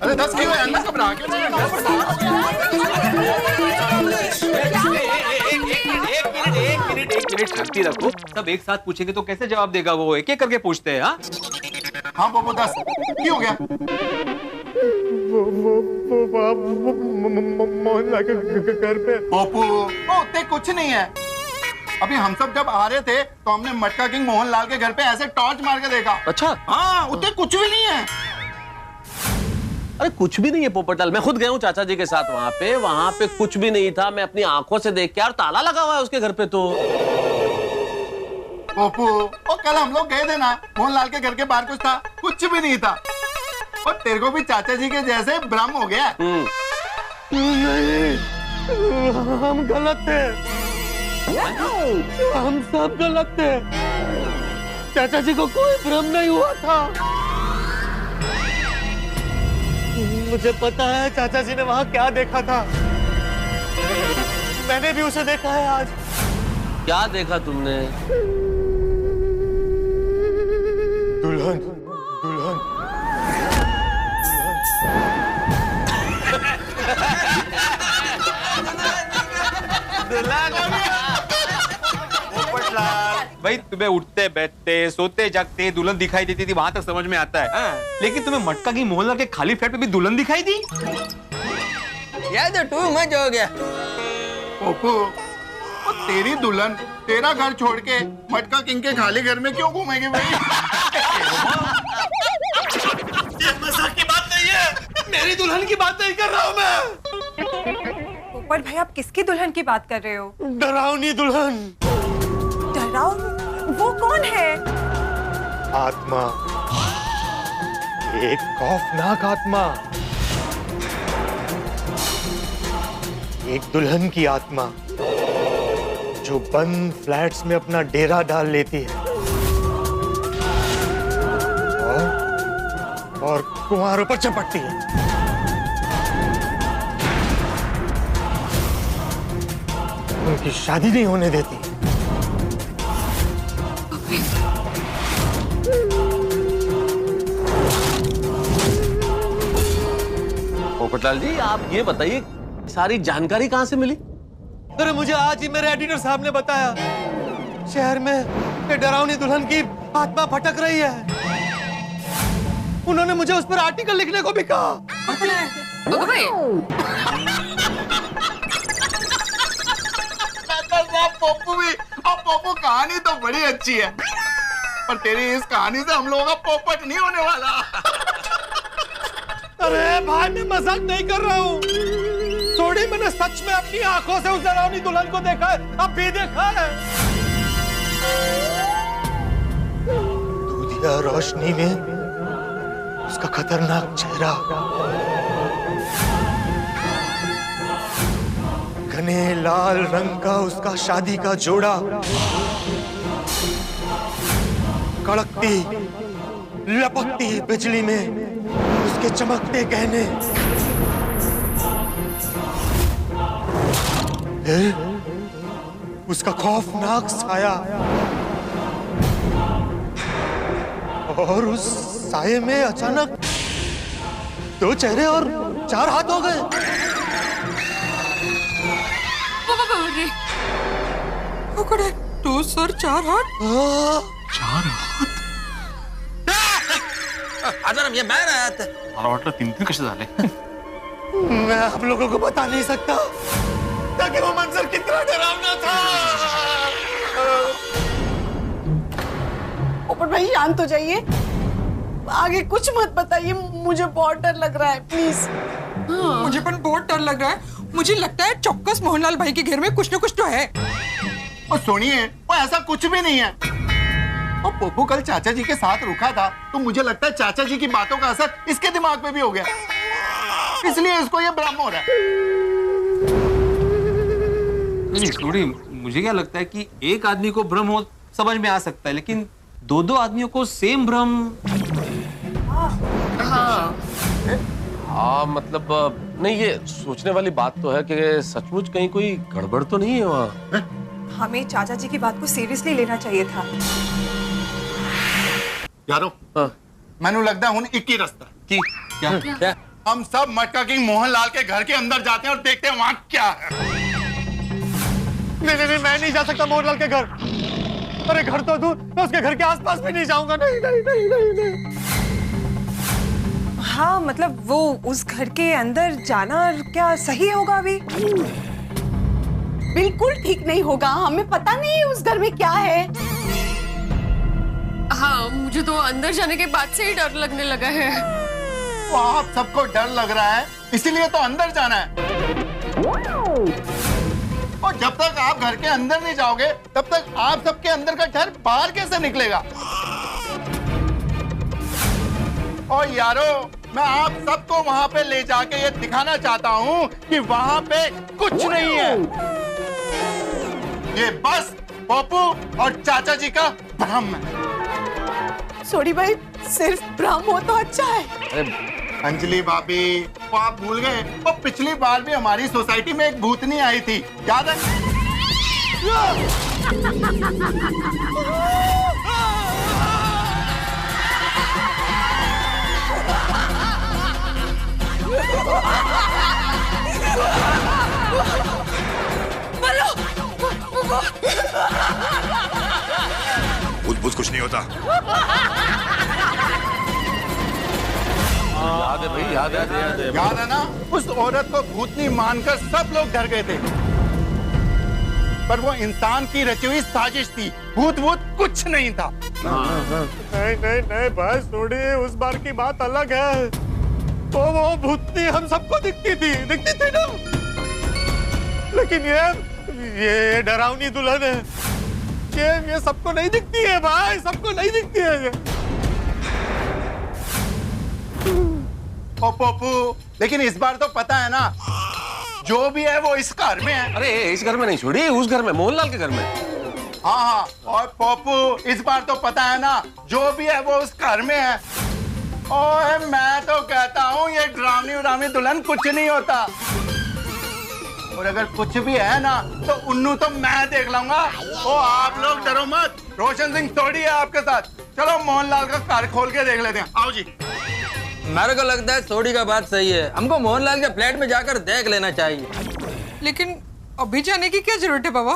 अरे 10 क्यों है? अंदर घबरा क्यों नहीं? एक मिनट शांति रखो। सब एक साथ पूछेंगे तो कैसे जवाब देगा वो? एक एक करके पूछते हैं। हाँ पोपू 10 क्यों हो गया? मोहनलाल के घर पे पोपू उतने कुछ नहीं है। अभी हम सब जब आ रहे थे तो हमने मटका किंग मोहनलाल के घर पे ऐसे टॉर्च मार के देखा। अच्छा हाँ उतने कुछ भी नहीं है। अरे कुछ भी नहीं है पोपटलाल, मैं खुद गया हूँ चाचा जी के साथ वहां पे कुछ भी नहीं था। मैं अपनी आंखों से देख के, यार ताला लगा हुआ है उसके घर पे तो। पोपू और कल हम लोग गए थे ना, मोहनलाल के घर के बाहर कुछ था? कुछ भी नहीं था। और तेरे को भी चाचा जी के जैसे भ्रम हो गया। नहीं, हम गलत थे, हम सब गलत थे। चाचा जी को कोई भ्रम नहीं हुआ था। मुझे पता है चाचा जी ने वहां क्या देखा था। मैंने भी उसे देखा है आज। क्या देखा तुमने? दुल्हन दुल्हन पोपटलाल भाई तुम्हें उठते बैठते सोते जागते दुल्हन दिखाई देती थी वहां तक समझ में आता है, लेकिन तुम्हें मटका की मोहल्ला के खाली फ्लैट पे भी दुल्हन दिखाई दी? यार तो तू मच हो गया। पोपू, और तेरी दुल्हन तेरा घर छोड़ के मटका किंग के खाली घर में क्यों घूमेगी भाई? ये मजाक की बात नहीं है, मेरी दुल्हन की बात नहीं कर रहा हूँ मैं। पोपट भाई आप किसकी दुल्हन की बात कर रहे हो? डरावनी दुल्हन। डरावनी? वो कौन है? आत्मा, एक खौफनाक आत्मा, एक दुल्हन की आत्मा जो बंद फ्लैट्स में अपना डेरा डाल लेती है और कुंवारों पर चपटती है। उनकी शादी नहीं होने देती। पोपटलाल जी, आप ये बताइए सारी जानकारी कहां से मिली? अरे मुझे आज ही मेरे एडिटर साहब ने बताया, शहर में ये डरावनी दुल्हन की आत्मा भटक रही है। उन्होंने मुझे उस पर आर्टिकल लिखने को भी कहा। पोपू भी, अब पोपू कहानी तो बड़ी अच्छी है, पर तेरी इस कहानी से हम लोगों का पोपट नहीं होने वाला। अरे भाई मैं मजाक नहीं कर रहा हूँ, थोड़ी मैंने सच में अपनी आंखों से उस डरावनी दुल्हन को देखा है, अब भी देखा है। दूधिया रोशनी में उसका खतरनाक चेहरा, घने लाल रंग का उसका शादी का जोड़ा, कड़कती लपकती बिजली में उसके चमकते गहने, उसका खौफनाक साया, और उस साये में अचानक 2 चेहरे और 4 हाथ हो गए। पकड़े 2 सर 4 हाथ। 4 हात? आजाराम ये मैं राहत। मला वाटलं 3 कसे झाले। मैं आप लोगों को बता नहीं सकता ताकि वो मंजर कितना डरावना था। पोपट भाई शांत हो जाइए, आगे कुछ मत बताइए, मुझे बहुत डर लग रहा है, प्लीज। मुझे पण बहुत डर लग रहा है। मुझे लगता है चौक्कस मोहनलाल भाई के घर में कुछ न कुछ तो है। और सुनिए, वो ऐसा कुछ भी नहीं है। और पोपू कल चाचा जी के साथ रुका था, तो मुझे लगता है चाचा जी की बातों का असर इसके दिमाग में भी हो गया, इसलिए इसको ये भ्रम हो रहा है। नहीं थोड़ी, मुझे क्या लगता है कि एक आदमी को भ्रम हो समझ में आ सकता है, लेकिन 2 आदमियों को सेम भ्रम। हाँ मतलब नहीं, ये सोचने वाली बात तो है कि सचमुच कहीं कोई गड़बड़ तो नहीं है वहाँ। हमें चाचा जी की बात को सीरियसली लेना चाहिए था। यारो, मैंने लगता है एक ही रास्ता कि क्या? हम सब मटका किंग मोहनलाल के घर के अंदर जाते हैं और देखते हैं वहां क्या है। नहीं, मैं नहीं जा सकता मोहनलाल के घर। अरे घर तो दूर, मैं उसके घर के आसपास भी नहीं जाऊंगा। नहीं। हाँ मतलब वो उस घर के अंदर जाना क्या सही होगा? अभी बिल्कुल ठीक नहीं होगा, हमें पता नहीं है उस घर में क्या है। हाँ, मुझे तो अंदर जाने के बाद से ही डर लगने लगा है। तो आप सबको डर लग रहा है, इसीलिए तो अंदर जाना है। और जब तक आप घर के अंदर नहीं जाओगे, तब तक आप सबके अंदर का डर बाहर कैसे निकलेगा? और यारो, मैं आप सबको वहां पे ले जाके ये दिखाना चाहता हूँ कि वहां पे कुछ नहीं है। ये बस पप्पू और चाचा जी का भ्रम है। सॉरी भाई, सिर्फ भ्रम हो तो अच्छा है। अंजलि भाभी, वो आप भूल गए, वो पिछली बार भी हमारी सोसाइटी में एक भूतनी आई थी, याद है? कुछ नहीं होता। याद है भाई, याद है ना? उस औरत को भूतनी मानकर सब लोग डर गए थे, पर वो इंसान की रची हुई साजिश थी, भूत वूत कुछ नहीं था। नहीं नहीं नहीं भाई सोडी, उस बार की बात अलग है। तो वो भूतनी हम सबको दिखती थी ना, लेकिन ये डरावनी दुल्हन है, ये सबको नहीं दिखती है भाई, सबको नहीं दिखती है ये। ओ पप्पू, लेकिन इस बार तो पता है ना, जो भी है वो इस घर में है। अरे इस घर में नहीं छोड़ी, उस घर में, मोहनलाल के घर में। हाँ, और पप्पू इस बार तो पता है ना, जो भी है वो उस घर में है। ओए मैं तो कहता हूँ ये ड्रामनी दुल्हन कुछ नहीं होता, और अगर कुछ भी है ना तो उन्नू तो मैं देख लूंगा। ओ आप लोग डरो मत, रोशन सिंह सोडी है आपके साथ। चलो मोहनलाल का घर खोल के देख लेते हैं, आओ जी। मेरे को लगता है सोडी का बात सही है, हमको मोहनलाल के फ्लैट में जाकर देख लेना चाहिए। लेकिन अभी जाने की क्या जरूरत है बाबा?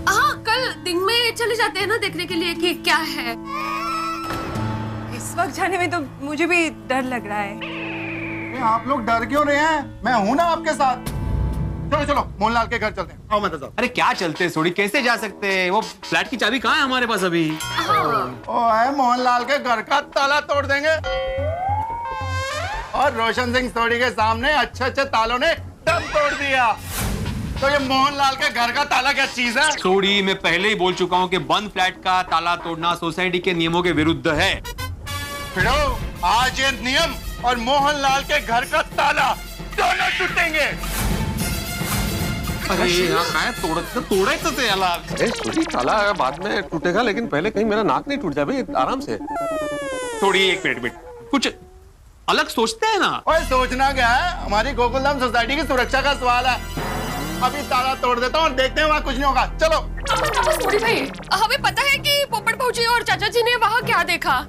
हाँ, कल दिन में चले जाते हैं ना देखने के लिए कि क्या है। इस वक्त जाने में तो मुझे भी डर लग रहा है। आप लोग डर क्यों रहे हैं? मैं हूं ना आपके साथ। चलो चलो मोहनलाल के घर चलते हैं, आओ मेरे साथ। अरे क्या चलते हैं सोडी, कैसे जा सकते हैं? वो फ्लैट की चाबी कहाँ है हमारे पास अभी? ओए मोहनलाल के घर का ताला तोड़ देंगे, और रोशन सिंह सोडी के सामने अच्छे तालों ने दम तोड़ दिया। तो ये मोहनलाल के घर का ताला क्या चीज है? सोडी, मैं पहले ही बोल चुका हूँ कि बंद फ्लैट का ताला तोड़ना सोसाइटी के नियमों के विरुद्ध है। फिर आज ये नियम और मोहनलाल के घर का ताला दोनों टूटेंगे। अरे तोड़ा ही तो थे यार। अरे सोडी, ताला बाद में टूटेगा, लेकिन पहले कहीं मेरा नाक नहीं टूट जाए भाई, आराम से। थोड़ी एक मिनट कुछ अलग सोचते हैं ना। ओए सोचना क्या है, हमारी गोकुलधाम सोसाइटी की सुरक्षा का सवाल है। अभी ताला तोड़ देता हूँ और देखते हैं वहाँ कुछ नहीं होगा। चलो। सोडी भाई, हमें पता है कि पोपट भाऊजी और चाचा जी ने वहाँ क्या देखा,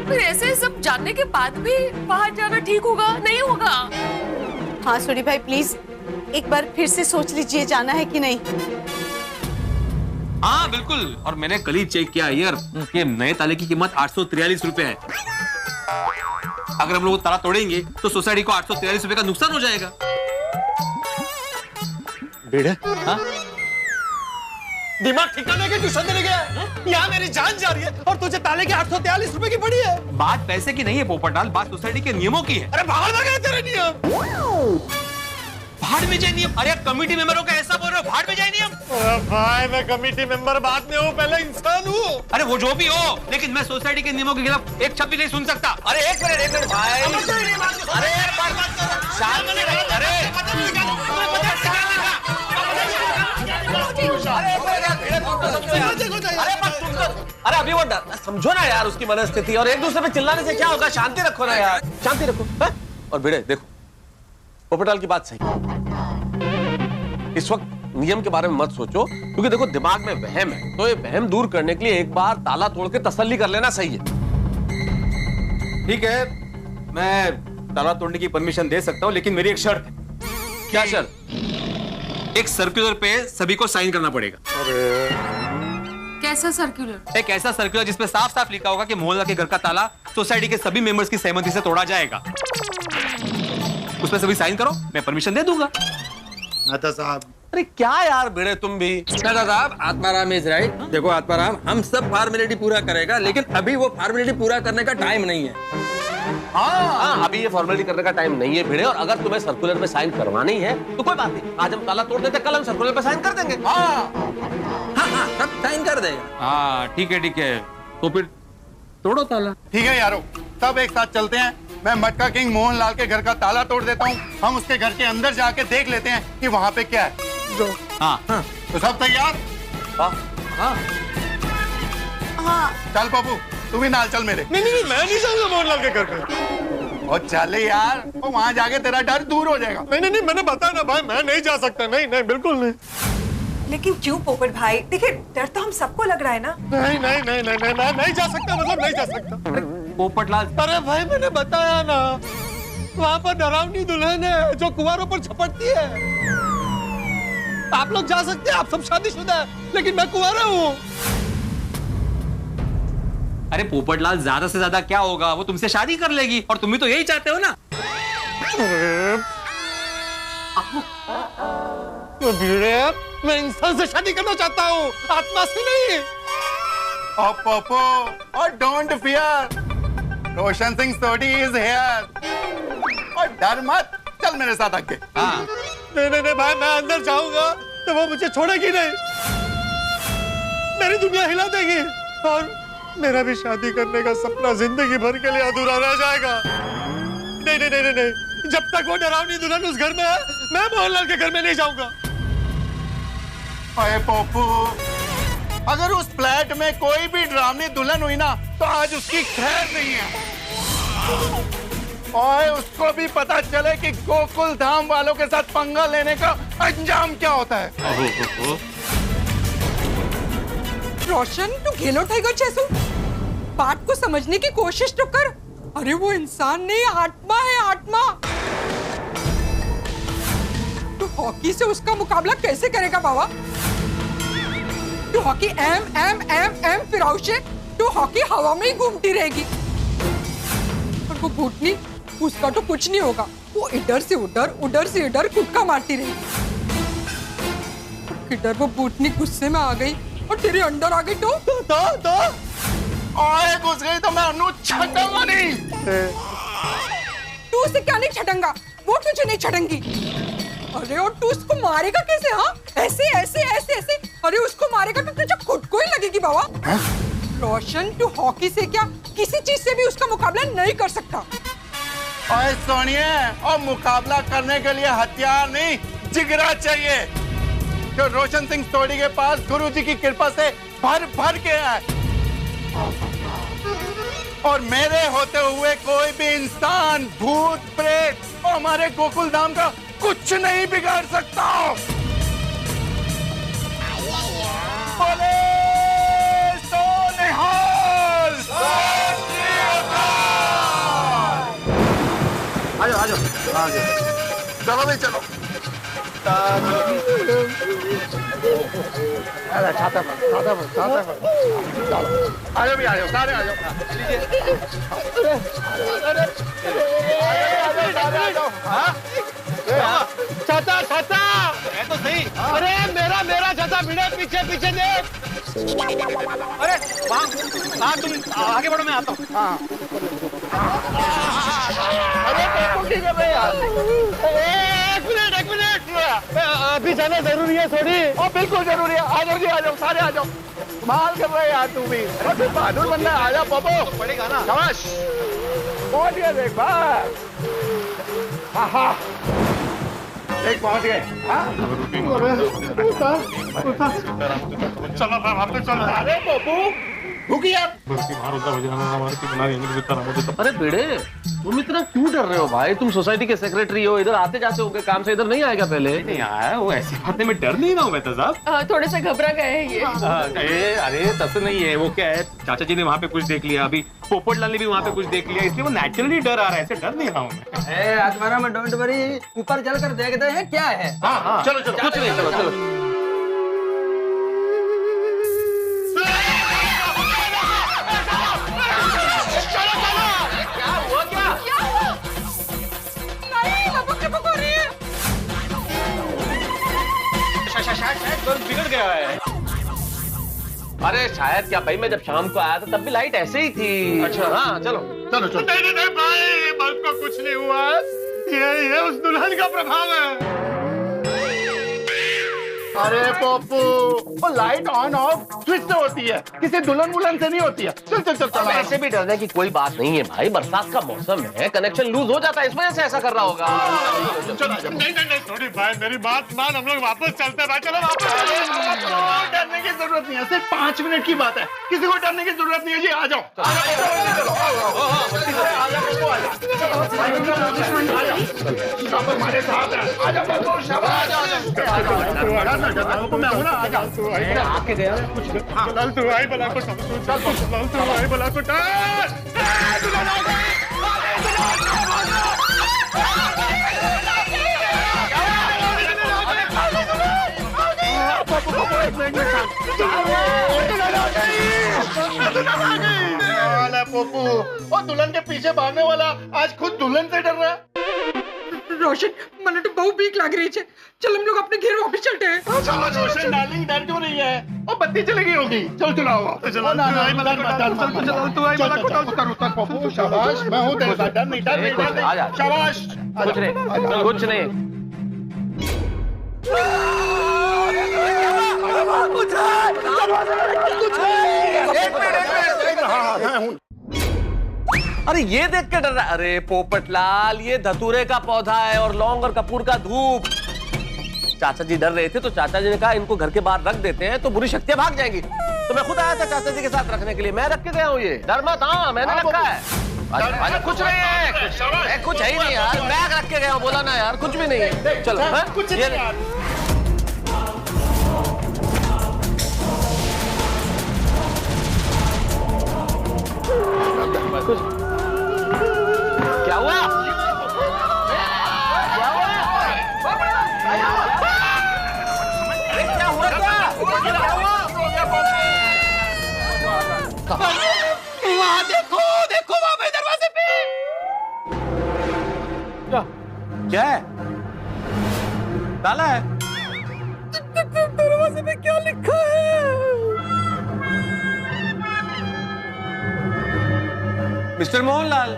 फिर ऐसे सब जानने के बाद भी वहाँ जाना ठीक होगा नहीं होगा? हाँ सोडी भाई प्लीज एक बार फिर से सोच लीजिए, जाना है कि नहीं। हाँ बिल्कुल, और मैंने कल ही चेक किया यार, ये नए ताले की कीमत 843 रुपए है। अगर हम लोग ताला तोड़ेंगे तो सोसाइटी को 843 रुपए का नुकसान हो जाएगा। हाँ? दिमाग ठिकाने के ट्यूशन देने गया है? यहाँ मेरी जान जा रही है और तुझे ताले के 843 रुपए की पड़ी है। बात पैसे की नहीं है पोपटलाल, बात सोसाइटी के नियमों की है। अरे भाड़ में गए तेरे नियम। भाड़ में जाए नियम? अरे कमेटी मेंबरों का ऐसा बोल रहे हो, भाड़ में जाए नियम? भाई मैं कमेटी मेंबर बाद में हूँ, पहले इंसान हूँ। अरे वो जो भी हो, लेकिन मैं सोसाइटी के नियमों के खिलाफ एक शब्द भी नहीं सुन सकता। अरे एक मिनट भाई, अरे अरे अभी वो समझो ना यार उसकी मनस्थिति, और एक दूसरे पे चिल्लाने से क्या होगा? शांति रखो ना यार, शांति रखो। और भिड़े देखो, पोपटाल की बात सही, इस वक्त नियम के बारे में मत सोचो, क्योंकि देखो दिमाग में वहम है, तो ये वहम दूर करने के लिए एक बार ताला तोड़ के तसल्ली कर लेना सही है। ठीक है, मैं ताला तोड़ने की परमिशन दे सकता हूँ, लेकिन मेरी एक शर्त है। क्या शर्त? एक सर्कुलर पे सभी को साइन करना पड़ेगा। कैसा सर्कुलर? एक ऐसा सर्कुलर जिसमें साफ साफ लिखा होगा कि मोहल्ला के घर का ताला सोसाइटी के सभी मेंबर्स की सहमति से तोड़ा जाएगा। उस पर सभी साइन करो, मैं परमिशन दे दूंगा। मेहता साहब, अरे क्या यार भिड़े तुम भी। Dada Saheb, Atmaram is right. देखो आत्माराम, हम सब फॉर्मेलिटी पूरा करेगा, लेकिन अभी वो फॉर्मेलिटी पूरा करने का टाइम नहीं है। हाँ, अभी ये फॉर्मेलिटी करने का टाइम नहीं है भिड़े, और अगर तुम्हें सर्कुलर पे साइन करवानी है तो कोई बात नहीं, आज हम ताला तोड़ देते, कल हम सर्कुलर पे साइन कर देंगे। हाँ, सब साइन कर देगा। हाँ ठीक है, तो फिर तोड़ो ताला। ठीक है यारो, सब एक साथ चलते हैं। मैं मटका किंग मोहनलाल के घर का ताला तोड़ देता हूँ, हम उसके घर के अंदर जाके देख लेते हैं कि वहाँ पे क्या है। हाँ तो सब तैयार? हाँ चल पप्पू, तू भी नाल चल मेरे। नहीं मैं नहीं जाऊंगा मोहनलाल के घर पे। और चल यार, तो वहाँ जाके तेरा डर दूर हो जाएगा। नहीं मैंने बताया ना भाई, मैं नहीं जा सकता। नहीं बिल्कुल नहीं। लेकिन क्यों पोपट भाई? देखिए डर तो हम सबको लग रहा है ना। नहीं मैं नहीं जा सकता, मतलब नहीं जा सकता। पोपटलाल, अरे भाई मैंने बताया ना, वहाँ पर डरावनी दुल्हन है जो कुंवारों पर झपटती है। आप लोग जा सकते हैं, आप सब शादीशुदा है, लेकिन मैं कुंवारा हूँ। अरे पोपटलाल, ज्यादा से ज्यादा क्या होगा, वो तुमसे शादी कर लेगी और तुम भी तो यही चाहते हो ना। तो भिड़े, मैं इंसान से शादी करना चाहता हूँ, आत्मा से नहीं। और पोपो, और don't fear, Roshan Singh Sodhi is here. और डर मत, चल मेरे साथ आगे। हाँ। नहीं भाई, मैं अंदर जाऊंगा तो वो मुझे छोड़ेगी नहीं, मेरी दुनिया हिला देगी और मेरा भी शादी करने का सपना जिंदगी भर के लिए अधूरा रह जाएगा। नहीं, जब तक वो डरावनी दुल्हन उस घर में है, मैं मोहनलाल के घर में नहीं जाऊंगा। अरे पोपू, अगर उस फ्लैट में कोई भी डरावनी दुल्हन हुई ना, तो आज उसकी खैर नहीं है। और उसको भी पता चले कि गोकुल धाम वालों के साथ पंगा लेने का अंजाम क्या होता है। रोशन, तू गेलो टाइगर जैसू बात को समझने की कोशिश तो कर। अरे वो इंसान नहीं, आत्मा है, आत्मा। तू हॉकी से उसका मुकाबला कैसे करेगा बाबा? तू हॉकी एम फिराउशे, तू हॉकी हवा में ही घूमती रहेगी। और वो भूतनी, उसका तो कुछ नहीं होगा, वो इधर से उधर कुटका मारती रहेगी। किधर वो भूतनी गुस्से में आ गई और तेरे अंदर आ गई तो ओए, घुस गई तो मैं अनु छटूंगा नहीं। तू उसे क्या नहीं छटेंगा, वो तुझे नहीं छटेंगी। अरे और तू उसको मारेगा कैसे? हाँ, ऐसे। अरे उसको मारेगा तो तुझे खुद को ही लगेगी बाबा। रोशन, तू हॉकी से क्या किसी चीज से भी उसका मुकाबला नहीं कर सकता। ओए सोनिए, और मुकाबला करने के लिए हथियार नहीं, जिगरा चाहिए, जो रोशन सिंह सोडी के पास गुरुजी की कृपा से भर के है। और मेरे होते हुए कोई भी इंसान, भूत, प्रेत और हमारे गोकुल धाम का कुछ नहीं बिगाड़ सकता। बोले सोनिहाल। आजो। चलो भाई, चलो। छाता पर। आजो भी, आजो, सारे आजो। छाता है तो सही। अरे मेरा छाता भिड़े, पीछे देख। अरे वहाँ तुम आगे बढ़ो, मैं आता हूँ। हाँ। अरे ठीक है भाई यार। एक मिनट अभी जाना जरूरी है थोड़ी। ओ बिल्कुल जरूरी है, आ जाओ सारे आ जाओ। माल कर रहे यार तू भी, अरे बहादुर बंदा, आ जाओ पप्पू, पड़ेगा ना। शाबाश, पहुंच गया देख बार। देख पहुंच गए। चलो वापस चलो। अरे पप्पू अरे बेड़े, तुम इतना क्यों डर रहे हो भाई? तुम सोसाइटी के सेक्रेटरी हो, इधर आते जाते होगे काम से, इधर नहीं आएगा पहले? नहीं आया, वो ऐसी बातें में डर नहीं रहा हूँ मैं तो साहब। थोड़े से घबरा गए हैं ये। अरे तब नहीं है, वो क्या है, चाचा जी ने वहाँ पे कुछ देख लिया, अभी पोपटलाल ने भी वहाँ पे कुछ देख लिया, इसलिए वो नेचुरली डर आ रहा है, ऐसे डर नहीं रहा हूँ मैं। आत्माराम में डोंट वरी, ऊपर चलकर देखते हैं क्या है। हाँ, चलो कुछ नहीं, चलो। बिगड़ गया है। अरे शायद क्या भाई, मैं जब शाम को आया था तब भी लाइट ऐसे ही थी। अच्छा, हाँ चलो। नहीं भाई, बल्ब को कुछ नहीं हुआ, ये उस दुल्हन का प्रभाव है। अरे पप्पू, वो लाइट ऑन ऑफ स्विच से होती है, किसी दुल्हन वुल्हन से नहीं होती है। चल। ऐसे भी डरने की कोई बात नहीं है भाई, बरसात का मौसम है, कनेक्शन लूज हो जाता है, इस वजह से ऐसा कर रहा होगा। नहीं थोड़ी भाई, मेरी बात मान, हम लोग वापस चलते हैं भाई, चलो वापस। डरने की जरूरत नहीं है, सिर्फ 5 मिनट की बात है, किसी को डरने की जरूरत नहीं है जी। आ जाओ। हमारे साथ मैं हूँ ना, आ जाओ। आके गया कुछ, चल तू आई बला को, चल तू आई बला को। पप्पू, और दुल्हन के पीछे भागने वाला आज खुद दुल्हन से डर रहा है। रोशन, मैंने तो बहुत भीख लग रही है। चल हम लोग अपने घर वापस चलते हैं। चलो रोशन डार्लिंग, डर क्यों रही है? और बत्ती चली गई होगी। चल चलाओ। पप्पू शाबाश, मैं हूँ तेरे साथ, डर नहीं, डर नहीं, शाबाश। कुछ नहीं। अरे ये देख के डर रहा है। अरे पोपटलाल, ये धतूरे का पौधा है और लौंग और कपूर का धूप। चाचा जी डर रहे थे तो चाचा जी ने कहा इनको घर के बाहर रख देते हैं तो बुरी शक्तियां भाग जाएंगी। तो मैं खुद आया था चाचा जी के साथ रखने के लिए। मैं रख के गया हूँ। ये डर मत। हाँ, मैंने रखा है। अरे कुछ नहीं है, कुछ है ही नहीं यार। बैग रख के गया हूँ, बोला ना यार, कुछ भी नहीं है। चलो कुछ क्या हुआ? क्या हुआ? क्या हुआ? वहाँ देखो, देखो वहाँ पे दरवाजे पे। क्या है? ताला है? दरवाजे पे क्या लिखा है? मिस्टर मोहनलाल,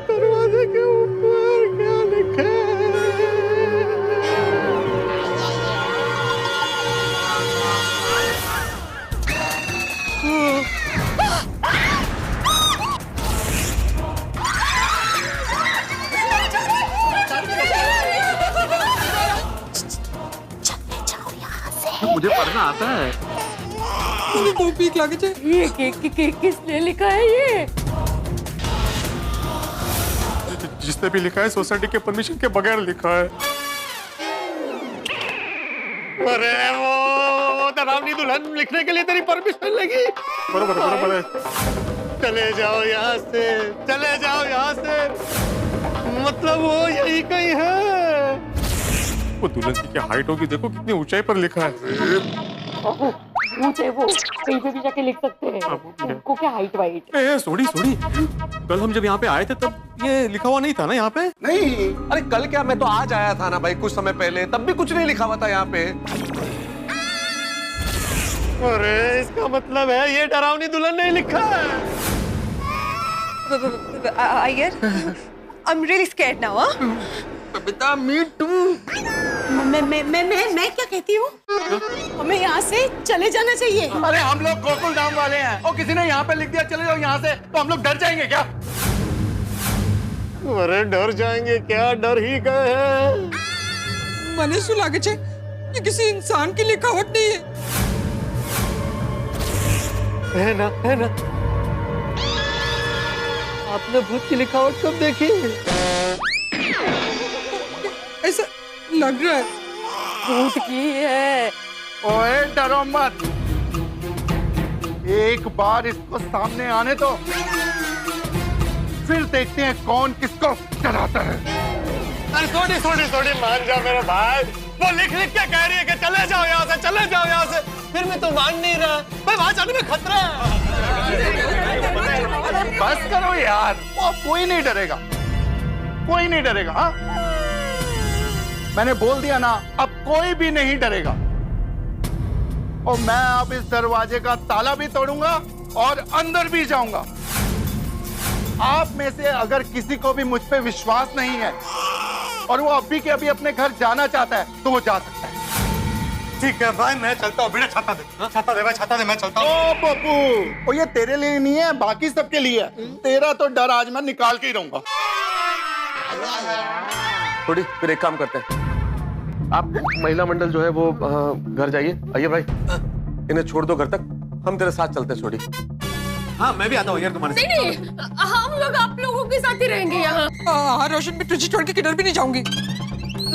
दरवाजे के ऊपर क्या लिखा है? मुझे पढ़ना आता है। मुझे बहुत भीख लगी है। ये किसने लिखा है? ये जिसने भी लिखा है सोसाइटी के परमिशन के बगैर लिखा है। अरे वो डरावनी दुल्हन लिखने के लिए तेरी परमिशन लगी? बरोबर बरोबर है। चले जाओ यहाँ से, चले जाओ यहाँ से। मतलब वो यही कहीं है। वो दुल्हन की क्या हाइट होगी, देखो कितनी ऊंचाई पर लिखा है। ऊंचे वो कहीं पे भी जाके लिख सकते हैं। उनको क्या हाइट वाइट? सॉरी कल हम जब यहाँ पे आए थे तब ये लिखा हुआ नहीं था ना यहाँ पे? नहीं। अरे कल क्या, मैं तो आज आया था ना भाई कुछ समय पहले, तब भी कुछ नहीं लिखा हुआ था यहाँ पे। अरे इसका मतलब है ये डरावनी दुल्हन ने लिखा है। Iyer, I'm really scared now, huh? Babita, me too. मैं क्या कहती हूँ? हमें यहाँ से चले जाना चाहिए। अरे हम लोग गोकुल धाम वाले हैं और किसी ने यहाँ पे लिख दिया चले जाओ यहाँ से, तो हम लोग डर जाएंगे क्या? अरे डर जाएंगे क्या, डर ही गए हैं। मैंने सुना कि ये किसी इंसान की लिखावट नहीं है ना, है ना। आपने भूत की लिखावट कब देखी? ऐसा लग रहा है भूत की है। ओए डरो मत, एक बार इसको सामने आने दो, फिर देखते हैं कौन किसको डराता है। अरे थोड़ी मान जा मेरे भाई। वो लिख के कह रही है कि चले जाओ यहाँ से, चले जाओ यहाँ से, फिर भी तो मान नहीं रहा। भाई वहां जाने में खतरा है। बस करो यार, वो कोई नहीं डरेगा, कोई नहीं डरेगा। हाँ, मैंने बोल दिया ना, अब कोई भी नहीं डरेगा। और मैं अब इस दरवाजे का ताला भी तोड़ूंगा और अंदर भी जाऊंगा। आप में से अगर किसी को भी मुझ पे विश्वास नहीं है और वो अभी के अभी अपने घर जाना चाहता है तो वो जा सकता है। ठीक है भाई, मैं चलता हूँ। छाता दे भाई, छाता दे, मैं चलता हूँ। ओ पप्पू, और ये तेरे लिए नहीं है, बाकी सबके लिए है। तेरा तो डर आज मैं निकाल के ही रहूंगा। थोड़ी फिर एक काम करते हैं, आप महिला मंडल जो है वो घर जाइए। आइए भाई, इन्हें छोड़ दो घर तक, हम तेरे साथ चलते हैं। छोड़ी। हाँ मैं भी आता हूँ यार तुम्हारे साथ। नहीं, हम लोग आप लोगों के साथ ही रहेंगे यहाँ। हाँ रोशन, मैं तुझे छोड़ के किधर भी नहीं जाऊंगी।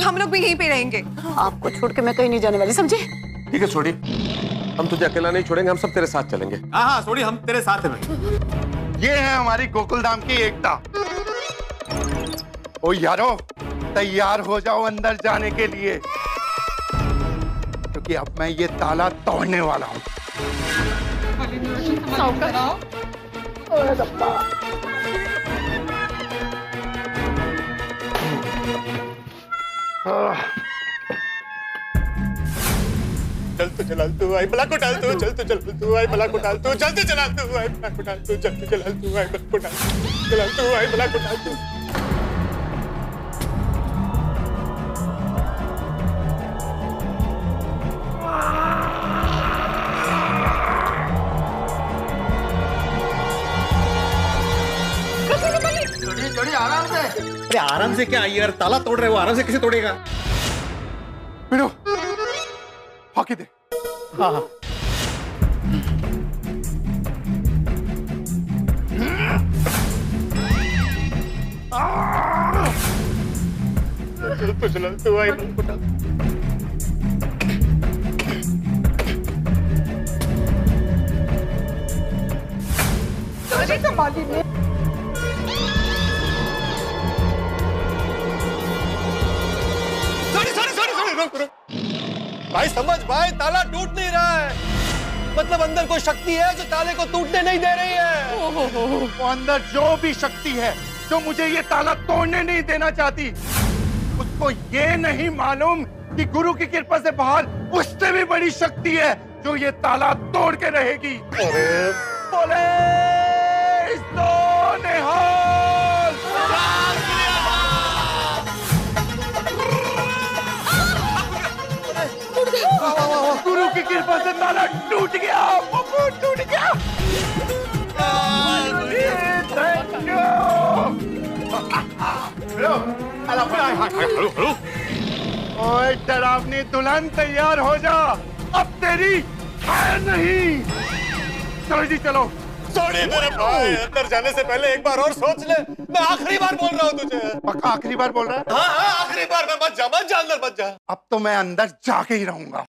हम लोग भी यहीं पे रहेंगे। आपको छोड़ के मैं कहीं नहीं जाने वाली, समझे? ठीक है छोड़ी, हम तुझे अकेला नहीं छोड़ेंगे, हम सब तेरे साथ चलेंगे। हाँ छोड़ी, हम तेरे साथ हैं। ये है हमारी गोकुलधाम की एकता। ओ यारो, तैयार हो जाओ अंदर जाने के लिए, क्योंकि अब मैं ये ताला तोड़ने वाला हूँ। चल तो चला तू आई बला को डाल तू चल तो चल तू आई बला को डाल तू जल्दी चला तू आई बला को डाल तू जल्दी चला तू आई बला को डाल तू चला तू आई बला को डाल तू चढ़ी आराम से। अरे आराम से क्या यार, ताला तोड़ रहे हो, आराम से कैसे तोड़ेगा? बिनो हॉकी दे। हाँ हाँ तो चला तू आई बला को डाल भाई समझ भाई, ताला टूट नहीं रहा है, मतलब अंदर कोई शक्ति है जो ताले को टूटने नहीं दे रही है। वो अंदर जो भी शक्ति है जो मुझे ये ताला तोड़ने नहीं देना चाहती, उसको ये नहीं मालूम कि गुरु की कृपा से बाहर उससे भी बड़ी शक्ति है जो ये ताला तोड़ के रहेगी। बोले गुरु की कृपा से ताला टूट गया, टूट गया। ओए डरावनी दुल्हन तैयार हो जा, अब तेरी खैर नहीं। चलो जी चलो। सॉरी मेरे भाई, अंदर जाने से पहले एक बार और सोच ले। मैं आखिरी बार बोल रहा हूँ तुझे। पक्का आखिरी बार बोल रहा है? हाँ हाँ आखिरी बार। मैं मत जा अंदर मत जा। अब तो मैं अंदर जाके ही रहूंगा।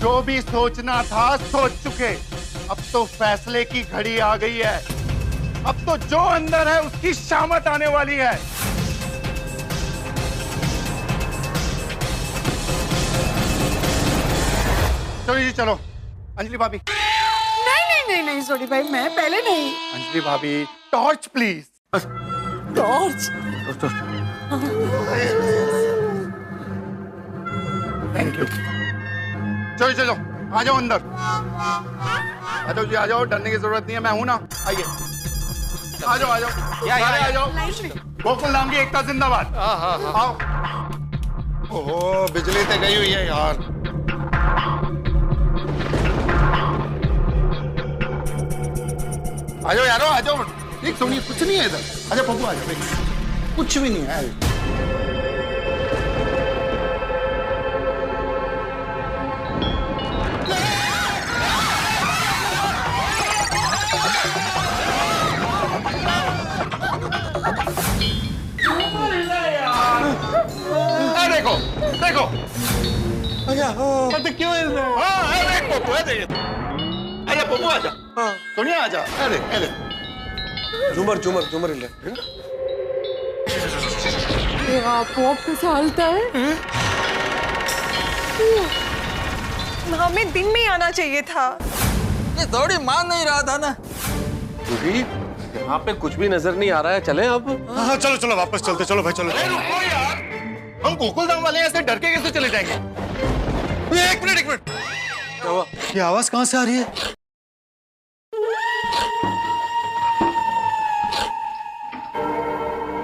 जो भी सोचना था सोच चुके, अब तो फैसले की घड़ी आ गई है। अब तो जो अंदर है उसकी शामत आने वाली है। चलो जी चलो। अंजलि भाभी। नहीं सोनी भाई, मैं पहले नहीं। अंजलि भाभी torch please. Torch? Thank you. चलो चलो आ जाओ अंदर। आ जाओ जी आ जाओ, डरने की जरूरत नहीं है, मैं हूं ना। आइए आ जाओ आ जाओ आ जाओ। गोकुल नाम की एकता जिंदाबाद। आओ। ओहो बिजली तो गई हुई है यार। आ जाओ यारो आ जाओ। ठीक सुनिए, कुछ नहीं है इधर। अच्छा पप्पू आ जाओ, कुछ भी नहीं है। देखो देखो। अच्छा क्यों हिल रहे हो? हाँ देख पप्पू है, देख। अरे पप्पू आ जा। हाँ सोनिया आ जा। अरे अरे झूमर झूमर झूमर हिल आप कैसे हालता है? हमें दिन में ही आना चाहिए था। ये थोड़ी मान नहीं रहा था ना। यहाँ पे कुछ भी नजर नहीं आ रहा है, चलें अब? हाँ चलो चलो वापस चलते। चलो भाई चलो। अरे रुको यार, हम गोकुलधाम वाले ऐसे डर के कैसे चले जाएंगे? एक मिनट। क्या हुआ? ये आवाज कहाँ से आ रही है?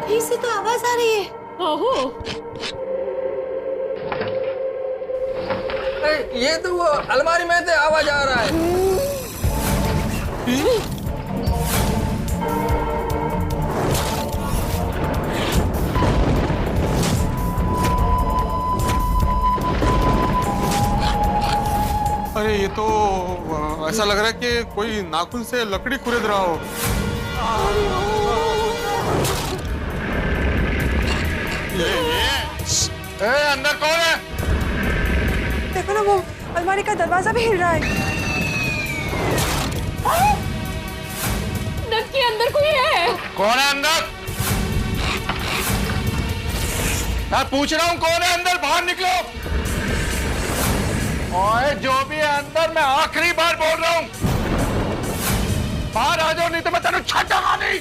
कहीं से तो आवाज आ रही है। ओहो, ये तो वो अलमारी में से आवाज आ रहा है। अरे ये तो ऐसा लग रहा है कि कोई नाखून से लकड़ी खुरेद रहा हो। अंदर कौन है? देखो ना वो अलमारी का दरवाजा भी हिल रहा है। नक्की अंदर कोई है। कौन है अंदर? मैं पूछ रहा हूँ कौन है अंदर? बाहर निकलो। ओए जो भी है अंदर, मैं आखिरी बार बोल रहा हूँ, बाहर आ जाओ, नहीं तो मैं तेरे छटाऊंगा नहीं।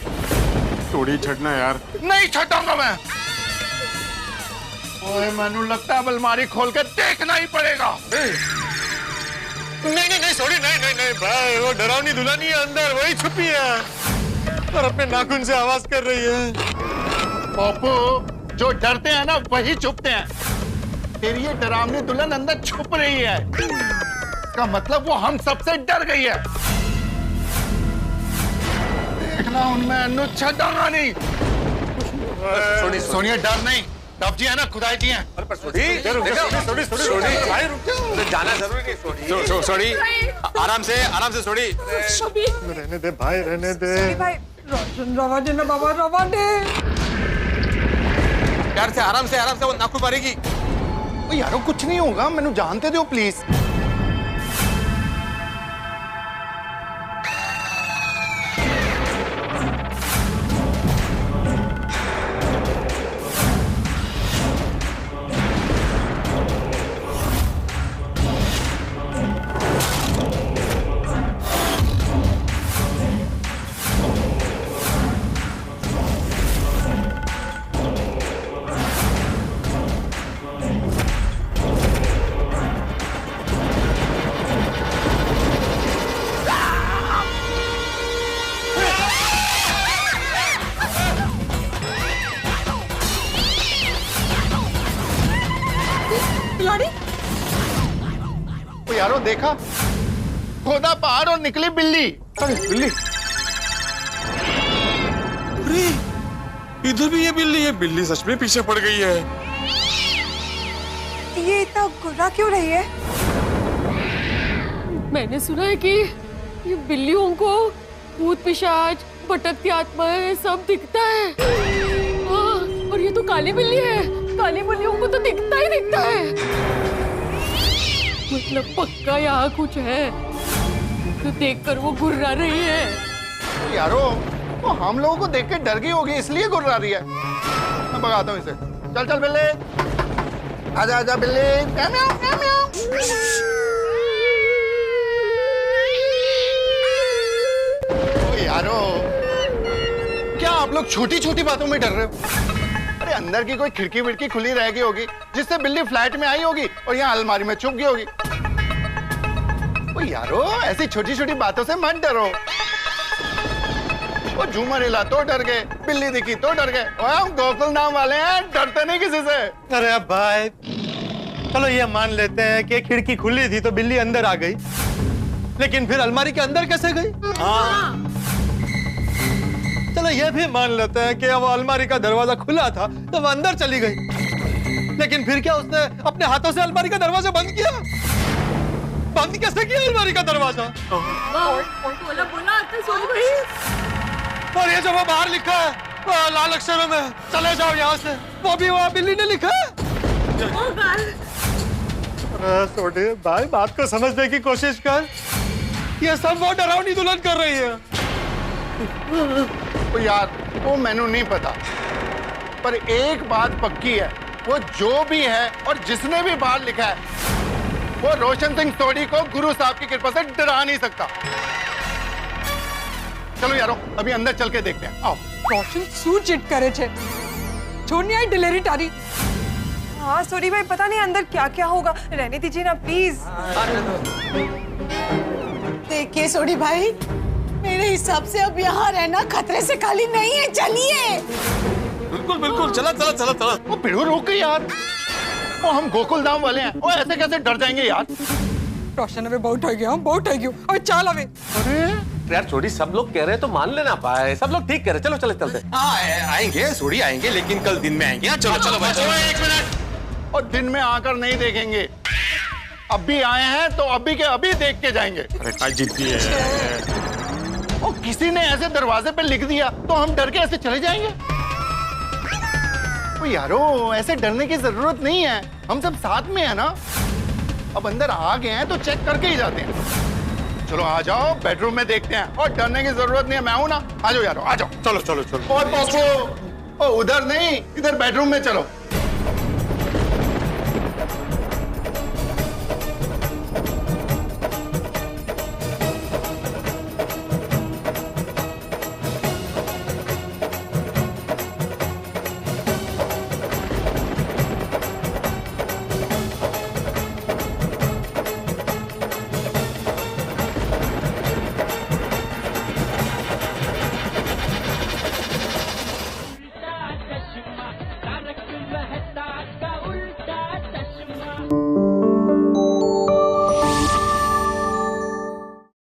थोड़ी छटना यार। नहीं छटाऊंगा मैं। ओए मैनू लगता है अब अलमारी खोल के देखना ही पड़ेगा। नहीं सॉरी, नहीं भाई, वो डरावनी दुल्हन है अंदर, वही छुपी है और अपने नाखून से आवाज कर रही है। पप्पू, जो डरते हैं ना वही छुपते हैं। फिर ये डरावनी दुल्हन अंदर छुप रही है, इसका मतलब वो हम सबसे डर गई है। देखना उनमें अन्नू छटाऊंगा नहीं। सोनिया डर नहीं, तब जी है ना खुदाई जी हैं। जाना जरूरी नहीं। सॉरी, आराम से सॉरी। रहने दे भाई, रहने दे भाई। रोशन रवा दे ना बाबा, रवा दे। प्यार से आराम से वो नाखून मारेगी। यारो कुछ नहीं होगा, मैंने जानते दो प्लीज। यारो देखा, खोदा पहाड़ और निकली बिल्ली। अरे बिल्ली, अरे इधर भी ये बिल्ली है। बिल्ली सच में पीछे पड़ गई है। ये इतना गुर्रा क्यों रही है? मैंने सुना है कि ये बिल्लियों को भूत पिशाच, भटकती आत्माएं सब दिखता है। हाँ, और ये तो काली बिल्ली है, काली बिल्लियों को तो दिखता ही दिखता है। मतलब पक्का यहाँ कुछ है, तो देखकर वो गुर्रा रही है। यारो वो हम लोगों को देख के डर गई होगी, इसलिए गुर्रा रही है। मैं भगाता हूँ इसे। चल चल बिल्ली, आजा आजा बिल्ली। म्याऊ, म्याऊ, म्याऊ। ओ यारो, क्या आप लोग छोटी छोटी बातों में डर रहे हो? अरे अंदर की कोई खिड़की विड़की खुली रह गई होगी, जिससे बिल्ली फ्लैट में आई होगी और यहाँ अलमारी में छुप गई होगी। ओ यारो, ऐसी छोटी छोटी बातों से मत डरो। वो झूमर हिला तो डर गए, बिल्ली दिखी तो डर गए। हम गोकुल नाम वाले हैं, डरते नहीं किसी से। अरे अब भाई चलो ये मान लेते हैं कि खिड़की खुली थी तो बिल्ली अंदर आ गई, लेकिन फिर अलमारी के अंदर कैसे गई? हाँ चलो ये भी मान लेते हैं कि वो अलमारी का दरवाजा खुला था तो वो अंदर चली गई, लेकिन फिर क्या उसने अपने हाथों से अलमारी का दरवाजा बंद किया? बंद कैसे किया अलमारी का दरवाजा? और ये जो वो बाहर लिखा है लाल अक्षरों में, चले जाओ यहाँ से, वो भी वहाँ बिल्ली ने लिखा है। छोटे भाई बात को समझने की कोशिश कर, ये सब वो डरावनी दुल्हन कर रही है। तो यार वो मैनू नहीं पता, पर एक बात पक्की है, वो जो भी है और जिसने भी बाहर लिखा है, वो रोशन सिंह सोडी को गुरु साहब की कृपा से डरा नहीं सकता। चलो यारो अभी अंदर चल के देखते हैं, आओ। रोशन શું ચીટ કરે છે? છોડની આઈ डिलीवरी तारी। हाँ सॉरी भाई, पता नहीं अंदर क्या क्या होगा, रहने दीजिए ना प्लीज। देखिए सोडी भाई, मेरे हिसाब से अब यहाँ रहना खतरे से खाली नहीं है, चलिए। बिल्कुल बिल्कुल, चला चला चला चला। वो पिड़ू रुक गई यार, वो हम गोकुल धाम वाले हैं, वो ऐसे कैसे डर जाएंगे यार? रोशन હવે બહુ થઈ ગયો, બહુ થઈ ગયું, હવે ચાલ હવે। अरे यार छोड़ी, सब लोग कह रहे हैं तो मान लेना पाए, सब लोग ठीक कह रहे, चलो चले चलते। आएंगे सोडी आएंगे, लेकिन कल दिन में आएंगे। चलो चलो भाई, चलो। एक मिनट, और दिन में आकर नहीं देखेंगे, अभी आए हैं तो अभी के अभी देख के जाएंगे। अरे क्या जिद्दी है। और किसी ने ऐसे दरवाजे पे लिख दिया तो हम डर के ऐसे चले जाएंगे? ओ यारो ऐसे डरने की जरूरत नहीं है, हम सब साथ में है ना। अब अंदर आ गए हैं तो चेक करके ही जाते हैं। चलो आ जाओ, बेडरूम में देखते हैं, और डरने की जरूरत नहीं है, मैं हूं ना। आ जाओ यारो, आ जाओ। चलो चलो चलो। और उधर नहीं, इधर बेडरूम में चलो।